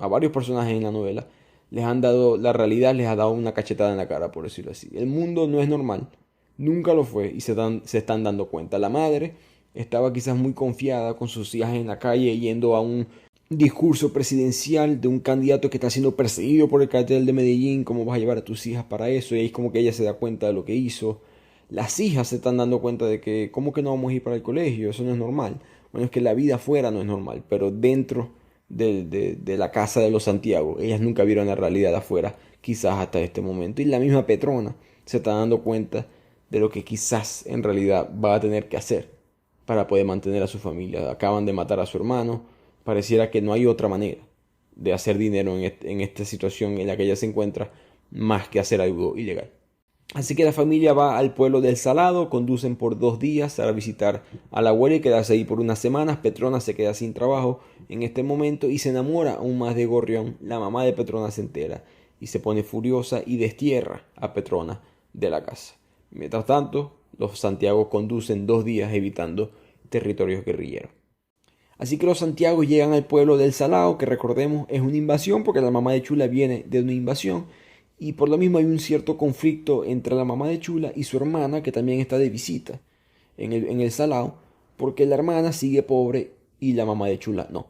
varios personajes en la novela, la realidad les ha dado una cachetada en la cara, por decirlo así. El mundo no es normal, nunca lo fue y se están dando cuenta. La madre estaba quizás muy confiada con sus hijas en la calle yendo a un discurso presidencial de un candidato que está siendo perseguido por el cartel de Medellín, cómo vas a llevar a tus hijas para eso, y ahí es como que ella se da cuenta de lo que hizo. Las hijas se están dando cuenta de que, ¿cómo que no vamos a ir para el colegio? Eso no es normal. Bueno, es que la vida afuera no es normal, pero dentro de la casa de los Santiago, ellas nunca vieron la realidad afuera, quizás hasta este momento. Y la misma Petrona se está dando cuenta de lo que quizás en realidad va a tener que hacer para poder mantener a su familia. Acaban de matar a su hermano, pareciera que no hay otra manera de hacer dinero en esta situación en la que ella se encuentra, más que hacer algo ilegal. Así que la familia va al pueblo del Salado, conducen por 2 días a visitar a la abuela y quedarse ahí por unas semanas. Petrona se queda sin trabajo en este momento y se enamora aún más de Gorrión. La mamá de Petrona se entera y se pone furiosa y destierra a Petrona de la casa. Mientras tanto, los Santiago conducen 2 días evitando territorios guerrilleros. Así que los Santiago llegan al pueblo del Salado, que recordemos es una invasión porque la mamá de Chula viene de una invasión. Y por lo mismo hay un cierto conflicto entre la mamá de Chula y su hermana, que también está de visita en el Salao, porque la hermana sigue pobre y la mamá de Chula no.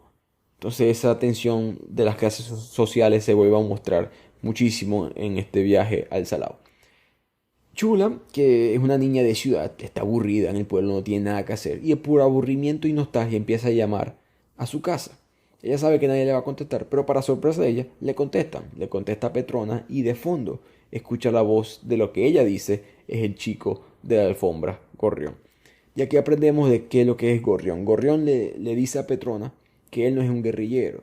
Entonces esa tensión de las clases sociales se vuelve a mostrar muchísimo en este viaje al Salao. Chula, que es una niña de ciudad, está aburrida en el pueblo, no tiene nada que hacer, y por aburrimiento y nostalgia empieza a llamar a su casa. Ella sabe que nadie le va a contestar, pero para sorpresa de ella, le contestan. Le contesta Petrona y de fondo escucha la voz de lo que ella dice es el chico de la alfombra, Gorrión. Y aquí aprendemos de qué es lo que es Gorrión. Gorrión le dice a Petrona que él no es un guerrillero,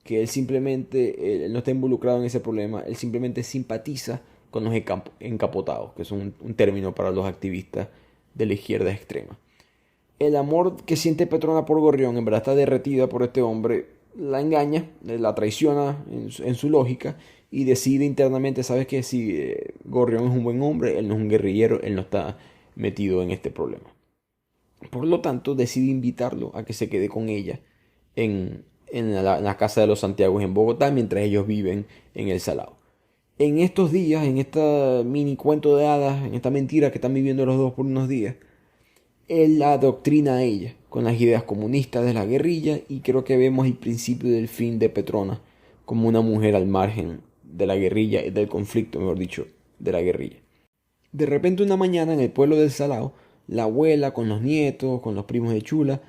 que él simplemente él no está involucrado en ese problema, él simplemente simpatiza con los encapotados, que es un término para los activistas de la izquierda extrema. El amor que siente Petrona por Gorrión en verdad está derretida por este hombre, la engaña, la traiciona en su lógica y decide internamente, ¿sabes qué? Si Gorrión es un buen hombre, él no es un guerrillero, él no está metido en este problema. Por lo tanto, decide invitarlo a que se quede con ella en la casa de los Santiagos en Bogotá, mientras ellos viven en el Salao. En estos días, en esta mini cuento de hadas, en esta mentira que están viviendo los dos por unos días, él la adoctrina a ella con las ideas comunistas de la guerrilla y creo que vemos el principio del fin de Petrona como una mujer al margen de la guerrilla, del conflicto, mejor dicho, de la guerrilla. De repente una mañana en el pueblo del Salao, la abuela con los nietos, con los primos de Chula,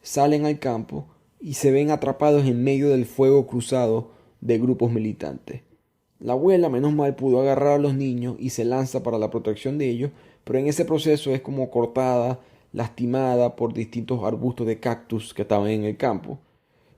salen al campo y se ven atrapados en medio del fuego cruzado de grupos militantes. La abuela, menos mal, pudo agarrar a los niños y se lanza para la protección de ellos, pero en ese proceso es como cortada, lastimada por distintos arbustos de cactus que estaban en el campo.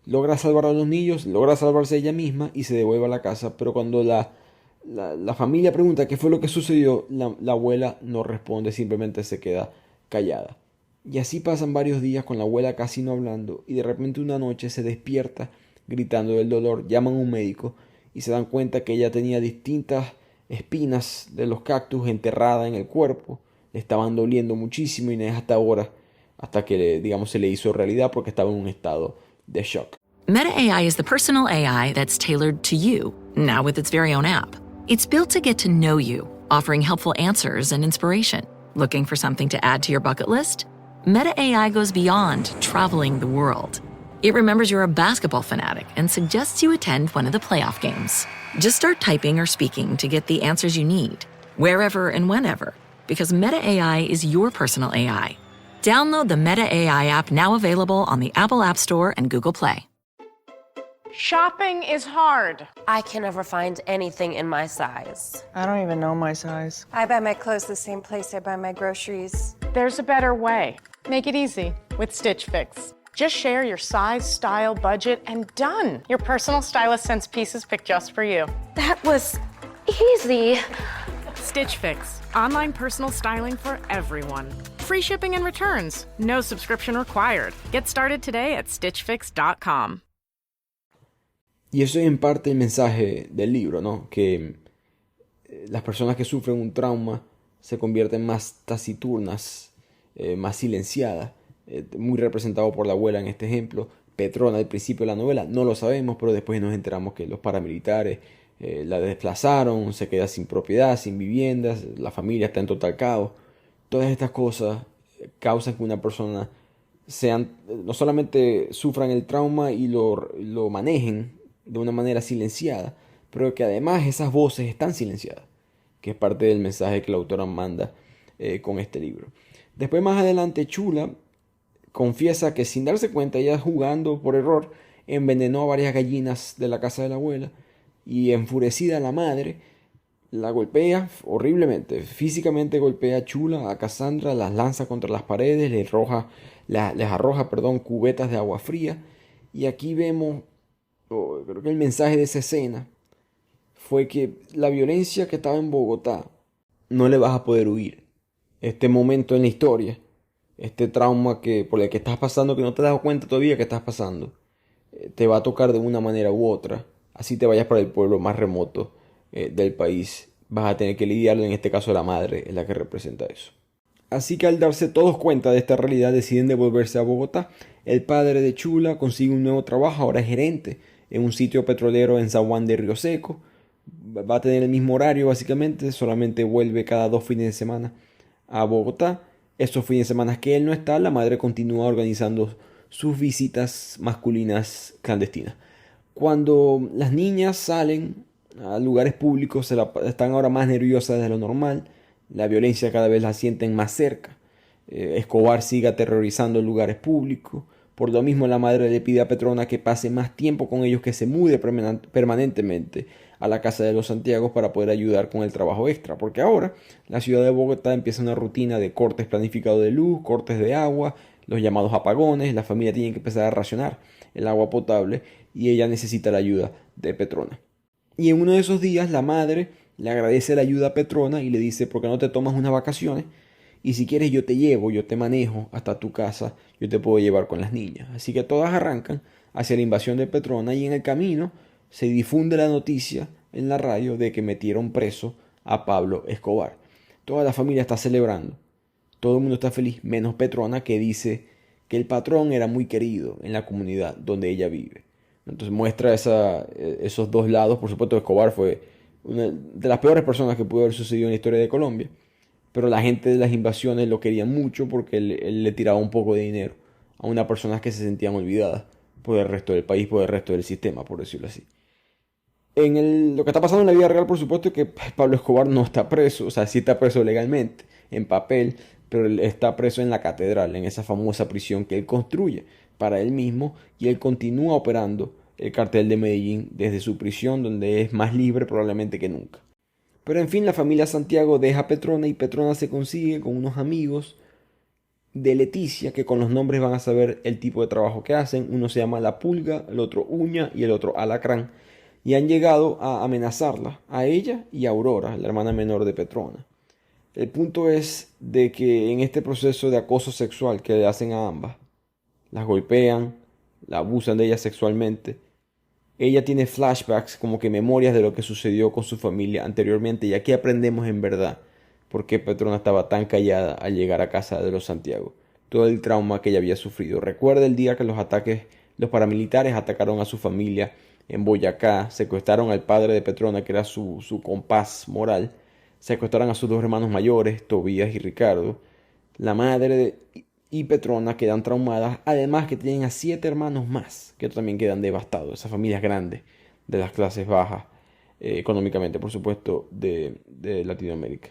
Logra salvar a los niños, logra salvarse ella misma y se devuelve a la casa, pero cuando la familia pregunta qué fue lo que sucedió, la abuela no responde, simplemente se queda callada. Y así pasan varios días con la abuela casi no hablando y de repente una noche se despierta gritando del dolor, llaman a un médico y se dan cuenta que ella tenía distintas espinas de los cactus enterradas en el cuerpo, le estaban doliendo muchísimo y no es hasta ahora, hasta que digamos se le hizo realidad porque estaba en un estado de shock. Meta AI is the personal AI that's tailored to you, now with its very own app. It's built to get to know you, offering helpful answers and inspiration. Looking for something to add to your bucket list? Meta AI goes beyond traveling the world. It remembers you're a basketball fanatic and suggests you attend one of the playoff games. Just start typing or speaking to get the answers you need, wherever and whenever, because Meta AI is your personal AI. Download the Meta AI app, now available on the Apple App Store and Google Play. Shopping is hard. I can never find anything in my size. I don't even know my size. I buy my clothes the same place I buy my groceries. There's a better way. Make it easy with Stitch Fix. Just share your size, style, budget, and done. Your personal stylist sends pieces picked just for you. That was easy. Stitch Fix. Online personal styling for everyone. Free shipping and returns. No subscription required. Get started today at stitchfix.com. Y eso es en parte el mensaje del libro, ¿no? Que las personas que sufren un trauma se convierten más taciturnas, más silenciadas. Muy representado por la abuela en este ejemplo. Petrona al principio de la novela no lo sabemos, pero después nos enteramos que los paramilitares la desplazaron, se queda sin propiedad, sin viviendas, la familia está en total caos. Todas estas cosas causan que una persona no solamente sufran el trauma y lo manejen de una manera silenciada, pero que además esas voces están silenciadas, que es parte del mensaje que la autora manda con este libro. Después, más adelante, Chula confiesa que sin darse cuenta, ella jugando por error envenenó a varias gallinas de la casa de la abuela, y enfurecida la madre la golpea horriblemente, físicamente golpea a Chula, a Cassandra, las lanza contra las paredes, les arroja cubetas de agua fría. Y aquí vemos, creo que el mensaje de esa escena fue que la violencia que estaba en Bogotá no le vas a poder huir. Este momento en la historia, este trauma por el que estás pasando, que no te das cuenta todavía que estás pasando, te va a tocar de una manera u otra. Así te vayas para el pueblo más remoto del país, vas a tener que lidiarlo. En este caso la madre es la que representa eso. Así que al darse todos cuenta de esta realidad, deciden devolverse a Bogotá. El padre de Chula consigue un nuevo trabajo, ahora es gerente en un sitio petrolero en San Juan de Río Seco. Va a tener el mismo horario básicamente, solamente vuelve cada 2 fines de semana a Bogotá. Esos fines de semana que él no está, la madre continúa organizando sus visitas masculinas clandestinas. Cuando las niñas salen a lugares públicos, están ahora más nerviosas de lo normal. La violencia cada vez la sienten más cerca. Escobar sigue aterrorizando lugares públicos. Por lo mismo, la madre le pide a Petrona que pase más tiempo con ellos, que se mude permanentemente a la casa de los Santiagos para poder ayudar con el trabajo extra. Porque ahora la ciudad de Bogotá empieza una rutina de cortes planificados de luz, cortes de agua, los llamados apagones. La familia tiene que empezar a racionar el agua potable y ella necesita la ayuda de Petrona. Y en uno de esos días la madre le agradece la ayuda a Petrona y le dice: ¿por qué no te tomas unas vacaciones? Y si quieres yo te llevo, yo te manejo hasta tu casa, yo te puedo llevar con las niñas. Así que todas arrancan hacia la invasión de Petrona, y en el camino se difunde la noticia en la radio de que metieron preso a Pablo Escobar. Toda la familia está celebrando, todo el mundo está feliz, menos Petrona, que dice que el patrón era muy querido en la comunidad donde ella vive. Entonces muestra esos dos lados. Por supuesto, Escobar fue una de las peores personas que pudo haber sucedido en la historia de Colombia, pero la gente de las invasiones lo quería mucho porque él le tiraba un poco de dinero a unas personas que se sentían olvidadas por el resto del país, por el resto del sistema, por decirlo así. Lo que está pasando en la vida real, por supuesto, es que Pablo Escobar no está preso. O sea, sí está preso legalmente, en papel, pero él está preso en la catedral, en esa famosa prisión que él construye para él mismo, y él continúa operando el cartel de Medellín desde su prisión, donde es más libre probablemente que nunca. Pero en fin, la familia Santiago deja a Petrona, y Petrona se consigue con unos amigos de Leticia, que con los nombres van a saber el tipo de trabajo que hacen. Uno se llama La Pulga, el otro Uña y el otro Alacrán, y han llegado a amenazarla, a ella y a Aurora, la hermana menor de Petrona. El punto es de que en este proceso de acoso sexual que le hacen a ambas, las golpean, la abusan de ella sexualmente. Ella tiene flashbacks, como que memorias de lo que sucedió con su familia anteriormente, y aquí aprendemos en verdad por qué Petrona estaba tan callada al llegar a casa de los Santiago. Todo el trauma que ella había sufrido. Recuerda el día que los paramilitares atacaron a su familia en Boyacá, secuestraron al padre de Petrona, que era su compás moral, secuestraron a sus dos hermanos mayores, Tobías y Ricardo. La madre y Petrona quedan traumadas, además que tienen a 7 hermanos más, que también quedan devastados. Esas familias grandes de las clases bajas, económicamente, por supuesto, de Latinoamérica.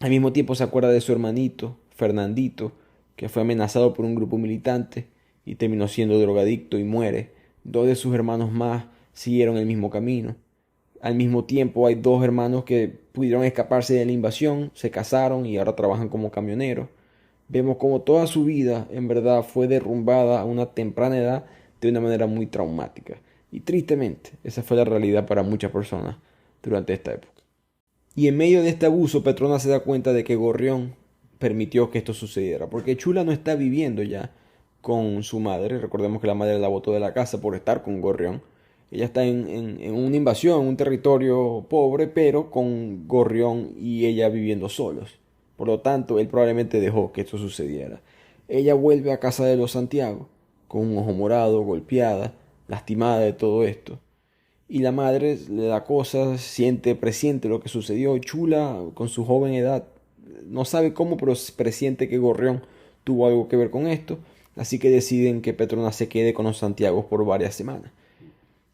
Al mismo tiempo se acuerda de su hermanito, Fernandito, que fue amenazado por un grupo militante y terminó siendo drogadicto y muere. 2 de sus hermanos más siguieron el mismo camino. Al mismo tiempo hay 2 hermanos que pudieron escaparse de la invasión, se casaron y ahora trabajan como camioneros. Vemos como toda su vida en verdad fue derrumbada a una temprana edad de una manera muy traumática. Y tristemente, esa fue la realidad para muchas personas durante esta época. Y en medio de este abuso, Petrona se da cuenta de que Gorrión permitió que esto sucediera, porque Chula no está viviendo ya con su madre. Recordemos que la madre la botó de la casa por estar con Gorrión. Ella está en una invasión, en un territorio pobre, pero con Gorrión y ella viviendo solos. Por lo tanto, él probablemente dejó que esto sucediera. Ella vuelve a casa de los Santiago, con un ojo morado, golpeada, lastimada de todo esto. Y la madre le da cosas, presiente lo que sucedió. Chula, con su joven edad, no sabe cómo, pero presiente que Gorrión tuvo algo que ver con esto. así que deciden que Petrona se quede con los Santiagos por varias semanas.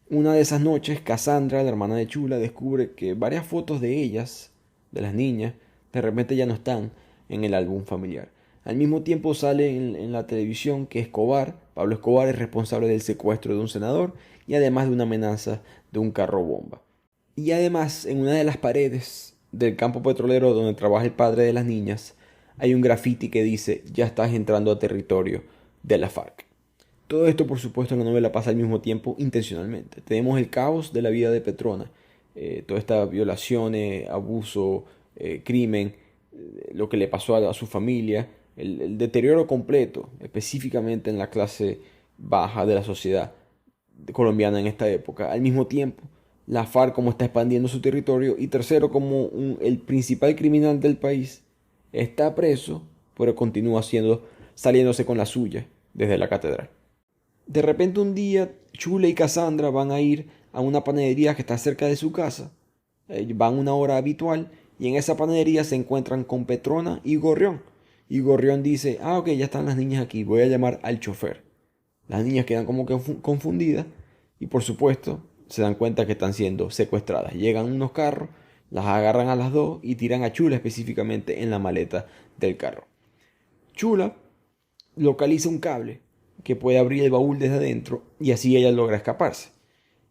Una de esas noches, Cassandra, la hermana de Chula, descubre que varias fotos de ellas, de las niñas, de repente ya no están en el álbum familiar. Al mismo tiempo sale en la televisión que Pablo Escobar, es responsable del secuestro de un senador y además de una amenaza de un carro bomba. Y además, en una de las paredes del campo petrolero donde trabaja el padre de las niñas, hay un graffiti que dice: ya estás entrando a territorio de la FARC. Todo esto, por supuesto, en la novela pasa al mismo tiempo intencionalmente. Tenemos el caos de la vida de Petrona, toda esta violaciones, abuso, crimen, lo que le pasó a su familia, el deterioro completo, específicamente en la clase baja de la sociedad colombiana en esta época. Al mismo tiempo, la FARC como está expandiendo su territorio, y tercero, como el principal criminal del país está preso, pero continúa saliéndose con la suya desde la catedral. De repente un día, Chula y Cassandra van a ir a una panadería que está cerca de su casa. Van una hora habitual y en esa panadería se encuentran con Petrona y Gorrión. Y Gorrión dice: ok, ya están las niñas aquí, voy a llamar al chofer. Las niñas quedan como que confundidas y por supuesto se dan cuenta que están siendo secuestradas. Llegan unos carros, las agarran a las dos y tiran a Chula específicamente en la maleta del carro. Chula localiza un cable que puede abrir el baúl desde adentro y así ella logra escaparse.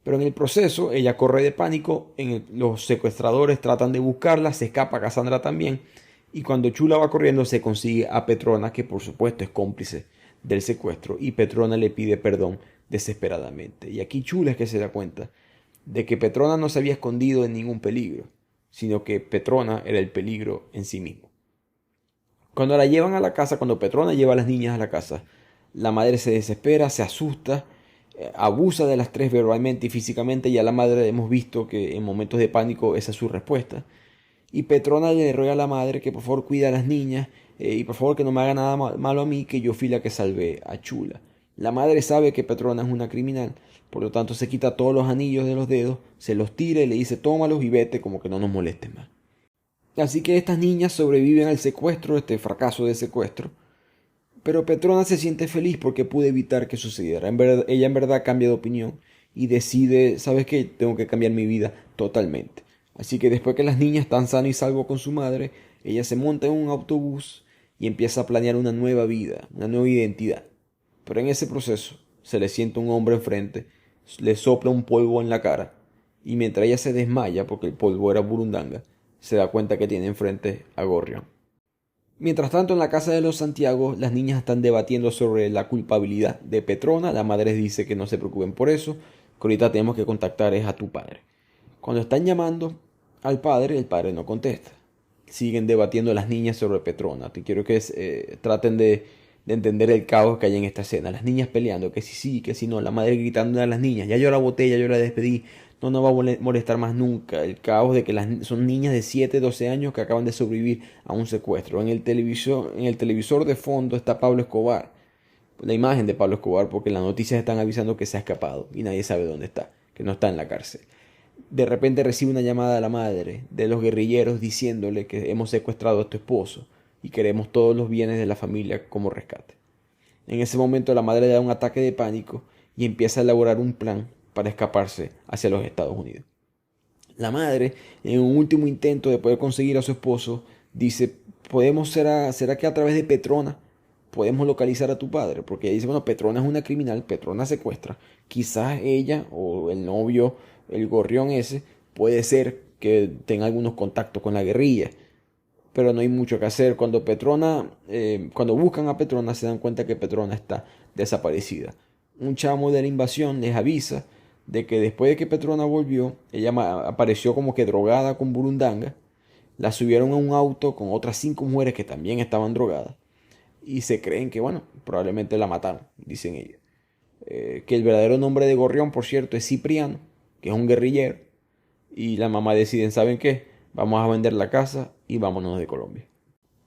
Pero en el proceso ella corre de pánico, los secuestradores tratan de buscarla, se escapa Cassandra también, y cuando Chula va corriendo se consigue a Petrona, que por supuesto es cómplice del secuestro, y Petrona le pide perdón desesperadamente. Y aquí Chula es que se da cuenta de que Petrona no se había escondido de ningún peligro, sino que Petrona era el peligro en sí mismo. Cuando la llevan a la casa, cuando Petrona lleva a las niñas a la casa, la madre se desespera, se asusta, abusa de las tres verbalmente y físicamente. Ya la madre hemos visto que en momentos de pánico esa es su respuesta. Y Petrona le ruega a la madre que por favor cuide a las niñas y por favor que no me haga nada malo a mí, que yo fui la que salvé a Chula. La madre sabe que Petrona es una criminal, por lo tanto se quita todos los anillos de los dedos, se los tira y le dice: tómalos y vete, como que no nos molestes más. Así que estas niñas sobreviven al secuestro, este fracaso de secuestro. Pero Petrona se siente feliz porque pudo evitar que sucediera. Ella en verdad cambia de opinión y decide: ¿sabes qué? Tengo que cambiar mi vida totalmente. Así que después que las niñas están sanas y salvas con su madre, ella se monta en un autobús y empieza a planear una nueva vida, una nueva identidad. Pero en ese proceso se le sienta un hombre enfrente, le sopla un polvo en la cara y mientras ella se desmaya, porque el polvo era burundanga, se da cuenta que tiene enfrente a Gorrión. Mientras tanto, en la casa de los Santiago, las niñas están debatiendo sobre la culpabilidad de Petrona. La madre dice que no se preocupen por eso, que ahorita tenemos que contactar a tu padre. Cuando están llamando al padre, el padre no contesta. Siguen debatiendo las niñas sobre Petrona. Te quiero que traten de entender el caos que hay en esta escena. Las niñas peleando, que si sí, que si no. La madre gritando a las niñas: ya yo la boté, ya yo la despedí. No va a molestar más nunca. El caos de que son niñas de 7, 12 años que acaban de sobrevivir a un secuestro. En el televisor de fondo está Pablo Escobar. La imagen de Pablo Escobar, porque las noticias están avisando que se ha escapado y nadie sabe dónde está, que no está en la cárcel. De repente recibe una llamada a la madre de los guerrilleros diciéndole que hemos secuestrado a tu esposo y queremos todos los bienes de la familia como rescate. En ese momento la madre le da un ataque de pánico y empieza a elaborar un plan para escaparse hacia los Estados Unidos. La madre, en un último intento de poder conseguir a su esposo, dice: ¿será que a través de Petrona podemos localizar a tu padre? Porque ella dice: bueno, Petrona es una criminal, Petrona secuestra, quizás ella o el novio, el Gorrión ese, puede ser que tenga algunos contactos con la guerrilla. Pero no hay mucho que hacer. Cuando buscan a Petrona, se dan cuenta que Petrona está desaparecida. Un chamo de la invasión les avisa de que después de que Petrona volvió, ella apareció como que drogada con burundanga. La subieron a un auto con otras 5 mujeres que también estaban drogadas. Y se creen que, bueno, probablemente la mataron, dicen ellas. Que el verdadero nombre de Gorrión, por cierto, es Cipriano, que es un guerrillero. Y la mamá deciden: ¿saben qué? Vamos a vender la casa y vámonos de Colombia.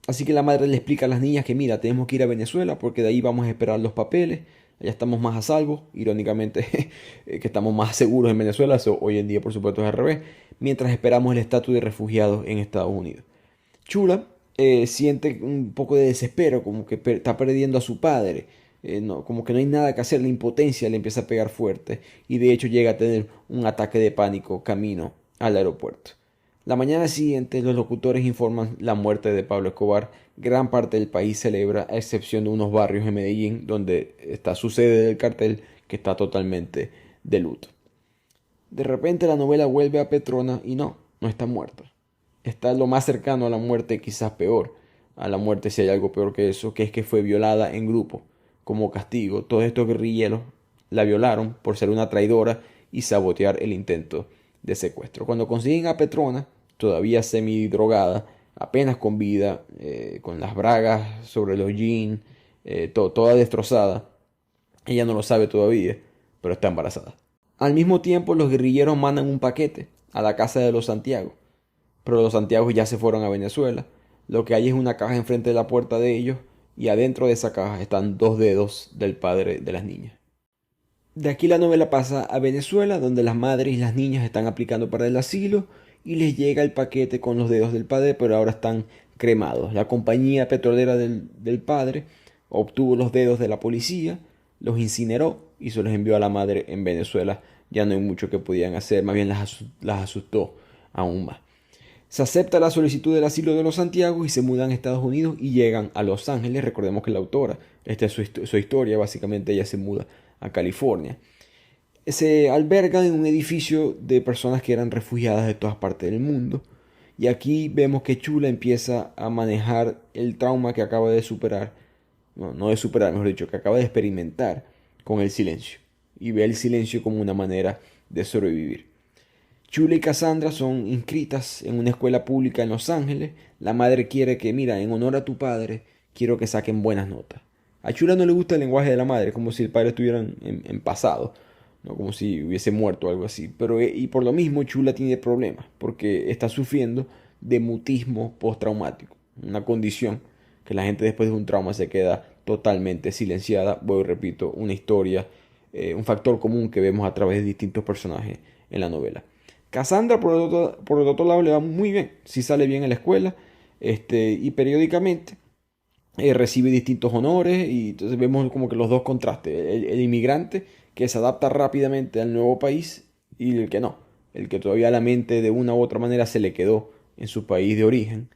Así que la madre le explica a las niñas que mira, tenemos que ir a Venezuela porque de ahí vamos a esperar los papeles. Allá estamos más a salvo, irónicamente que estamos más seguros en Venezuela. Eso hoy en día por supuesto es al revés, mientras esperamos el estatus de refugiados en Estados Unidos. Chula siente un poco de desespero, como que está perdiendo a su padre. como que no hay nada que hacer, la impotencia le empieza a pegar fuerte y de hecho llega a tener un ataque de pánico camino al aeropuerto. La mañana siguiente los locutores informan la muerte de Pablo Escobar. Gran parte del país celebra, a excepción de unos barrios en Medellín donde está su sede del cartel, que está totalmente de luto. De repente la novela vuelve a Petrona y no está muerta. Está lo más cercano a la muerte, quizás peor a la muerte si hay algo peor que eso, que es que fue violada en grupo. Como castigo, todos estos guerrilleros la violaron por ser una traidora y sabotear el intento de secuestro. Cuando consiguen a Petrona, todavía semidrogada, apenas con vida, con las bragas sobre los jeans, toda destrozada, ella no lo sabe todavía, pero está embarazada. Al mismo tiempo, los guerrilleros mandan un paquete a la casa de los Santiago, pero los Santiago ya se fueron a Venezuela. Lo que hay es una caja enfrente de la puerta de ellos y adentro de esa caja están 2 dedos del padre de las niñas. De aquí la novela pasa a Venezuela, donde las madres y las niñas están aplicando para el asilo y les llega el paquete con los dedos del padre, pero ahora están cremados. La compañía petrolera del padre obtuvo los dedos de la policía, los incineró y se los envió a la madre en Venezuela. Ya no hay mucho que podían hacer, más bien las asustó aún más. Se acepta la solicitud del asilo de los Santiago y se mudan a Estados Unidos y llegan a Los Ángeles. Recordemos que la autora, esta es su historia, básicamente ella se muda a California. Se albergan en un edificio de personas que eran refugiadas de todas partes del mundo. Y aquí vemos que Chula empieza a manejar el trauma que acaba de superar, no de superar, mejor dicho, que acaba de experimentar con el silencio. Y ve el silencio como una manera de sobrevivir. Chula y Cassandra son inscritas en una escuela pública en Los Ángeles. La madre quiere que, mira, en honor a tu padre, quiero que saquen buenas notas. A Chula no le gusta el lenguaje de la madre, como si el padre estuviera en pasado, ¿no? Como si hubiese muerto o algo así. Pero, y por lo mismo, Chula tiene problemas, porque está sufriendo de mutismo postraumático, una condición que la gente después de un trauma se queda totalmente silenciada. Voy, repito, una historia, un factor común que vemos a través de distintos personajes en la novela. Cassandra, por el otro lado, le va muy bien. Sí sale bien en la escuela, y periódicamente recibe distintos honores. Y entonces vemos como que los dos contrastes. El inmigrante que se adapta rápidamente al nuevo país y el que no. El que todavía la mente de una u otra manera se le quedó en su país de origen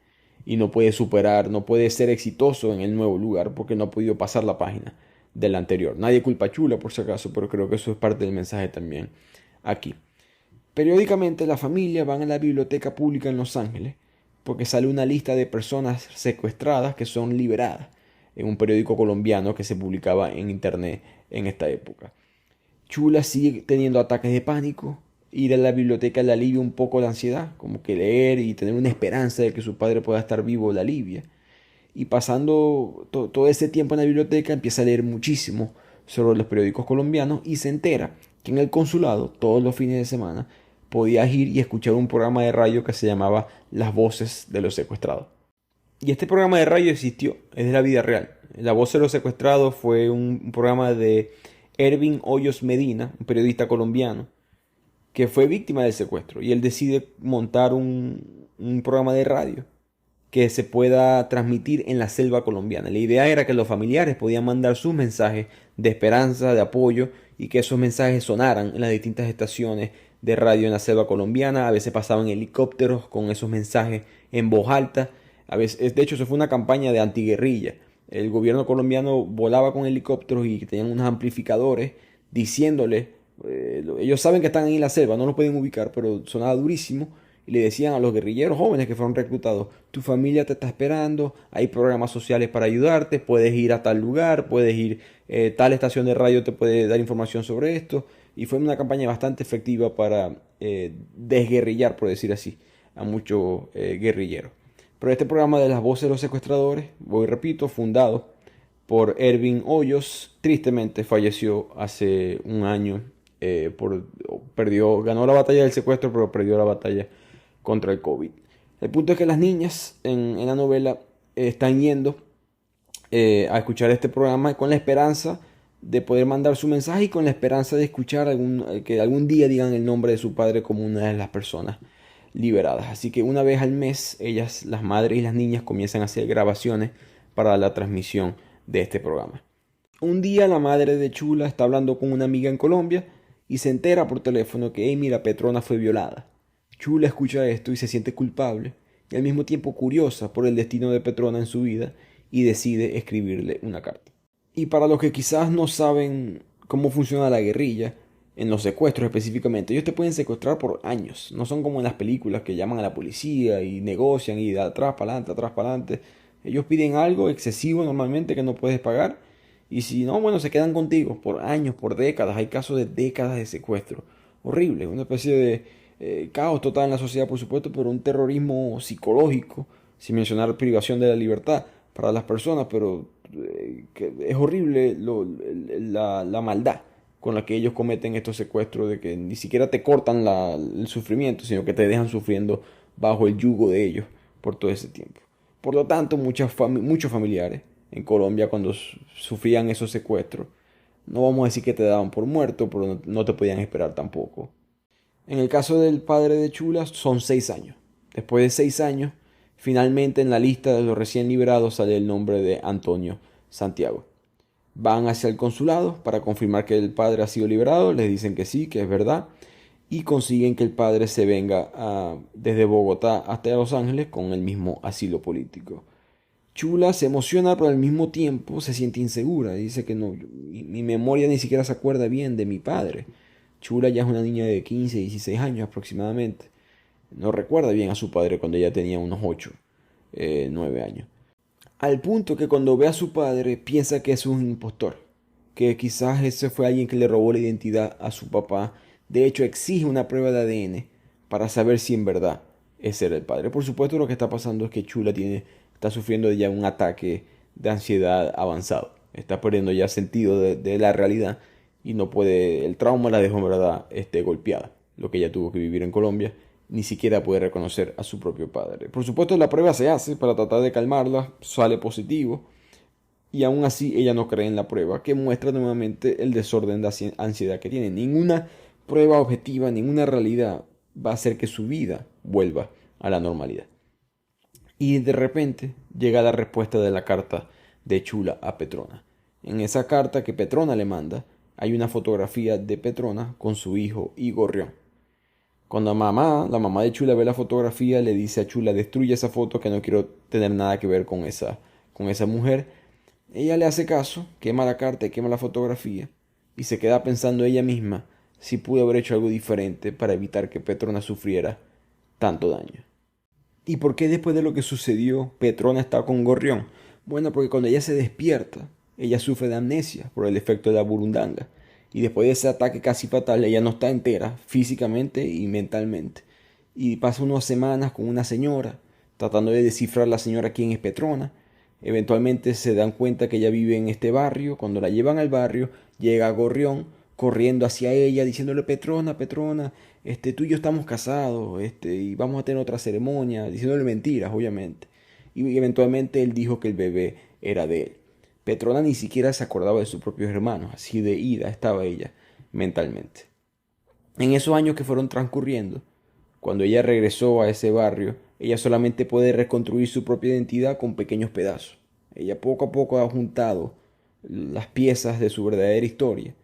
y no puede superar, no puede ser exitoso en el nuevo lugar porque no ha podido pasar la página del anterior. Nadie culpa a Chula por si acaso, pero creo que eso es parte del mensaje también aquí. Periódicamente la familia van a la biblioteca pública en Los Ángeles porque sale una lista de personas secuestradas que son liberadas en un periódico colombiano que se publicaba en internet en esta época. Chula sigue teniendo ataques de pánico. Ir a la biblioteca le alivia un poco la ansiedad, como que leer y tener una esperanza de que su padre pueda estar vivo la alivia. Y pasando todo ese tiempo en la biblioteca empieza a leer muchísimo sobre los periódicos colombianos y se entera que en el consulado todos los fines de semana podías ir y escuchar un programa de radio que se llamaba Las Voces de los Secuestrados. Y este programa de radio existió, es de la vida real. La Voz de los Secuestrados fue un programa de Ervin Hoyos Medina, un periodista colombiano, que fue víctima del secuestro. Y él decide montar un programa de radio que se pueda transmitir en la selva colombiana. La idea era que los familiares podían mandar sus mensajes de esperanza, de apoyo, y que esos mensajes sonaran en las distintas estaciones de radio en la selva colombiana. A veces pasaban helicópteros con esos mensajes en voz alta. A veces, de hecho, eso fue una campaña de antiguerrilla. El gobierno colombiano volaba con helicópteros y tenían unos amplificadores diciéndole, ellos saben que están ahí en la selva, no lo pueden ubicar, pero sonaba durísimo. Y le decían a los guerrilleros jóvenes que fueron reclutados, tu familia te está esperando, hay programas sociales para ayudarte, puedes ir a tal lugar, puedes ir, tal estación de radio te puede dar información sobre esto. Y fue una campaña bastante efectiva para desguerrillar, por decir así, a muchos guerrilleros. Pero este programa de Las Voces de los Secuestradores, voy repito, fundado por Ervin Hoyos, tristemente falleció hace un año. Ganó la batalla del secuestro, pero perdió la batalla contra el COVID. El punto es que las niñas en la novela están yendo a escuchar este programa con la esperanza de poder mandar su mensaje y con la esperanza de escuchar que algún día digan el nombre de su padre como una de las personas liberadas. Así que una vez al mes ellas, las madres y las niñas, comienzan a hacer grabaciones para la transmisión de este programa. Un día la madre de Chula está hablando con una amiga en Colombia y se entera por teléfono que Amy, la Petrona, fue violada. Chula escucha esto y se siente culpable y al mismo tiempo curiosa por el destino de Petrona en su vida y decide escribirle una carta. Y para los que quizás no saben cómo funciona la guerrilla, en los secuestros específicamente, ellos te pueden secuestrar por años. No son como en las películas que llaman a la policía y negocian y de atrás para adelante, atrás para adelante. Ellos piden algo excesivo normalmente que no puedes pagar. Y si no, bueno, se quedan contigo por años, por décadas. Hay casos de décadas de secuestro. Horrible, una especie de caos total en la sociedad, por supuesto, pero un terrorismo psicológico, sin mencionar privación de la libertad para las personas, pero que es horrible la maldad con la que ellos cometen estos secuestros, de que ni siquiera te cortan el sufrimiento, sino que te dejan sufriendo bajo el yugo de ellos por todo ese tiempo. Por lo tanto, muchos familiares en Colombia, cuando sufrían esos secuestros, no vamos a decir que te daban por muerto, pero no te podían esperar tampoco. En el caso del padre de Chula son 6 años. Después de 6 años, finalmente en la lista de los recién liberados sale el nombre de Antonio Santiago. Van hacia el consulado para confirmar que el padre ha sido liberado, les dicen que sí, que es verdad, y consiguen que el padre se venga desde Bogotá hasta Los Ángeles con el mismo asilo político. Chula se emociona, pero al mismo tiempo se siente insegura. Dice que no, mi memoria ni siquiera se acuerda bien de mi padre. Chula ya es una niña de 15, 16 años aproximadamente. No recuerda bien a su padre cuando ella tenía unos 8, 9 años. Al punto que cuando ve a su padre piensa que es un impostor, que quizás ese fue alguien que le robó la identidad a su papá. De hecho, exige una prueba de ADN para saber si en verdad ese era el padre. Por supuesto, lo que está pasando es que Chula está sufriendo ya un ataque de ansiedad avanzado. Está perdiendo ya sentido de la realidad y no puede, el trauma la dejó en verdad golpeada. Lo que ella tuvo que vivir en Colombia, ni siquiera puede reconocer a su propio padre. Por supuesto, la prueba se hace para tratar de calmarla, sale positivo, y aún así ella no cree en la prueba, que muestra nuevamente el desorden de ansiedad que tiene. Ninguna prueba objetiva, ninguna realidad va a hacer que su vida vuelva a la normalidad. Y de repente llega la respuesta de la carta de Chula a Petrona. En esa carta que Petrona le manda, hay una fotografía de Petrona con su hijo y gorrión. Cuando la mamá de Chula ve la fotografía, le dice a Chula: destruye esa foto, que no quiero tener nada que ver con esa mujer. Ella le hace caso, quema la carta y quema la fotografía, y se queda pensando ella misma si pudo haber hecho algo diferente para evitar que Petrona sufriera tanto daño. ¿Y por qué después de lo que sucedió Petrona está con gorrión? Bueno, porque cuando ella se despierta, ella sufre de amnesia por el efecto de la burundanga. Y después de ese ataque casi fatal, ella no está entera físicamente y mentalmente. Y pasa unas semanas con una señora, tratando de descifrar la señora quién es Petrona. Eventualmente se dan cuenta que ella vive en este barrio. Cuando la llevan al barrio, llega Gorrión corriendo hacia ella, diciéndole: Petrona, Petrona, tú y yo estamos casados, y vamos a tener otra ceremonia, diciéndole mentiras, obviamente. Y eventualmente él dijo que el bebé era de él. Petrona ni siquiera se acordaba de sus propios hermanos, así de ida estaba ella mentalmente. En esos años que fueron transcurriendo, cuando ella regresó a ese barrio, ella solamente puede reconstruir su propia identidad con pequeños pedazos. Ella poco a poco ha juntado las piezas de su verdadera historia,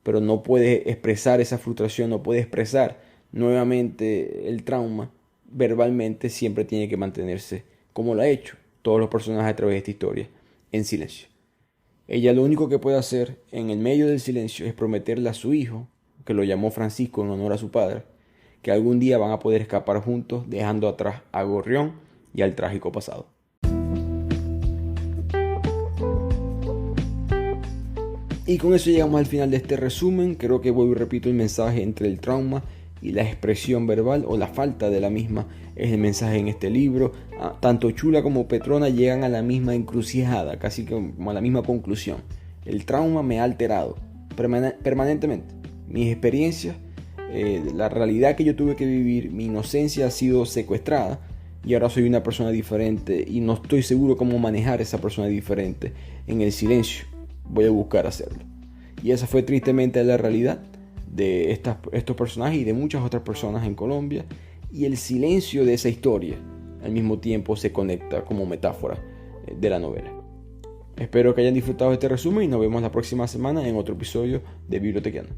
pero no puede expresar esa frustración, no puede expresar nuevamente el trauma verbalmente. Siempre tiene que mantenerse, como lo ha hecho todos los personajes a través de esta historia, en silencio. Ella lo único que puede hacer en el medio del silencio es prometerle a su hijo, que lo llamó Francisco en honor a su padre, que algún día van a poder escapar juntos, dejando atrás a Gorrión y al trágico pasado. Y con eso llegamos al final de este resumen. Creo que vuelvo y repito, el mensaje entre el trauma y la expresión verbal, o la falta de la misma, es el mensaje en este libro. Tanto Chula como Petrona llegan a la misma encrucijada, casi como a la misma conclusión. El trauma me ha alterado permanentemente. Mis experiencias, la realidad que yo tuve que vivir, mi inocencia ha sido secuestrada y ahora soy una persona diferente y no estoy seguro cómo manejar esa persona diferente en el silencio. Voy a buscar hacerlo. Y esa fue tristemente la realidad de estos personajes y de muchas otras personas en Colombia, y el silencio de esa historia al mismo tiempo se conecta como metáfora de la novela. Espero que hayan disfrutado de este resumen y nos vemos la próxima semana en otro episodio de Bibliotequiano.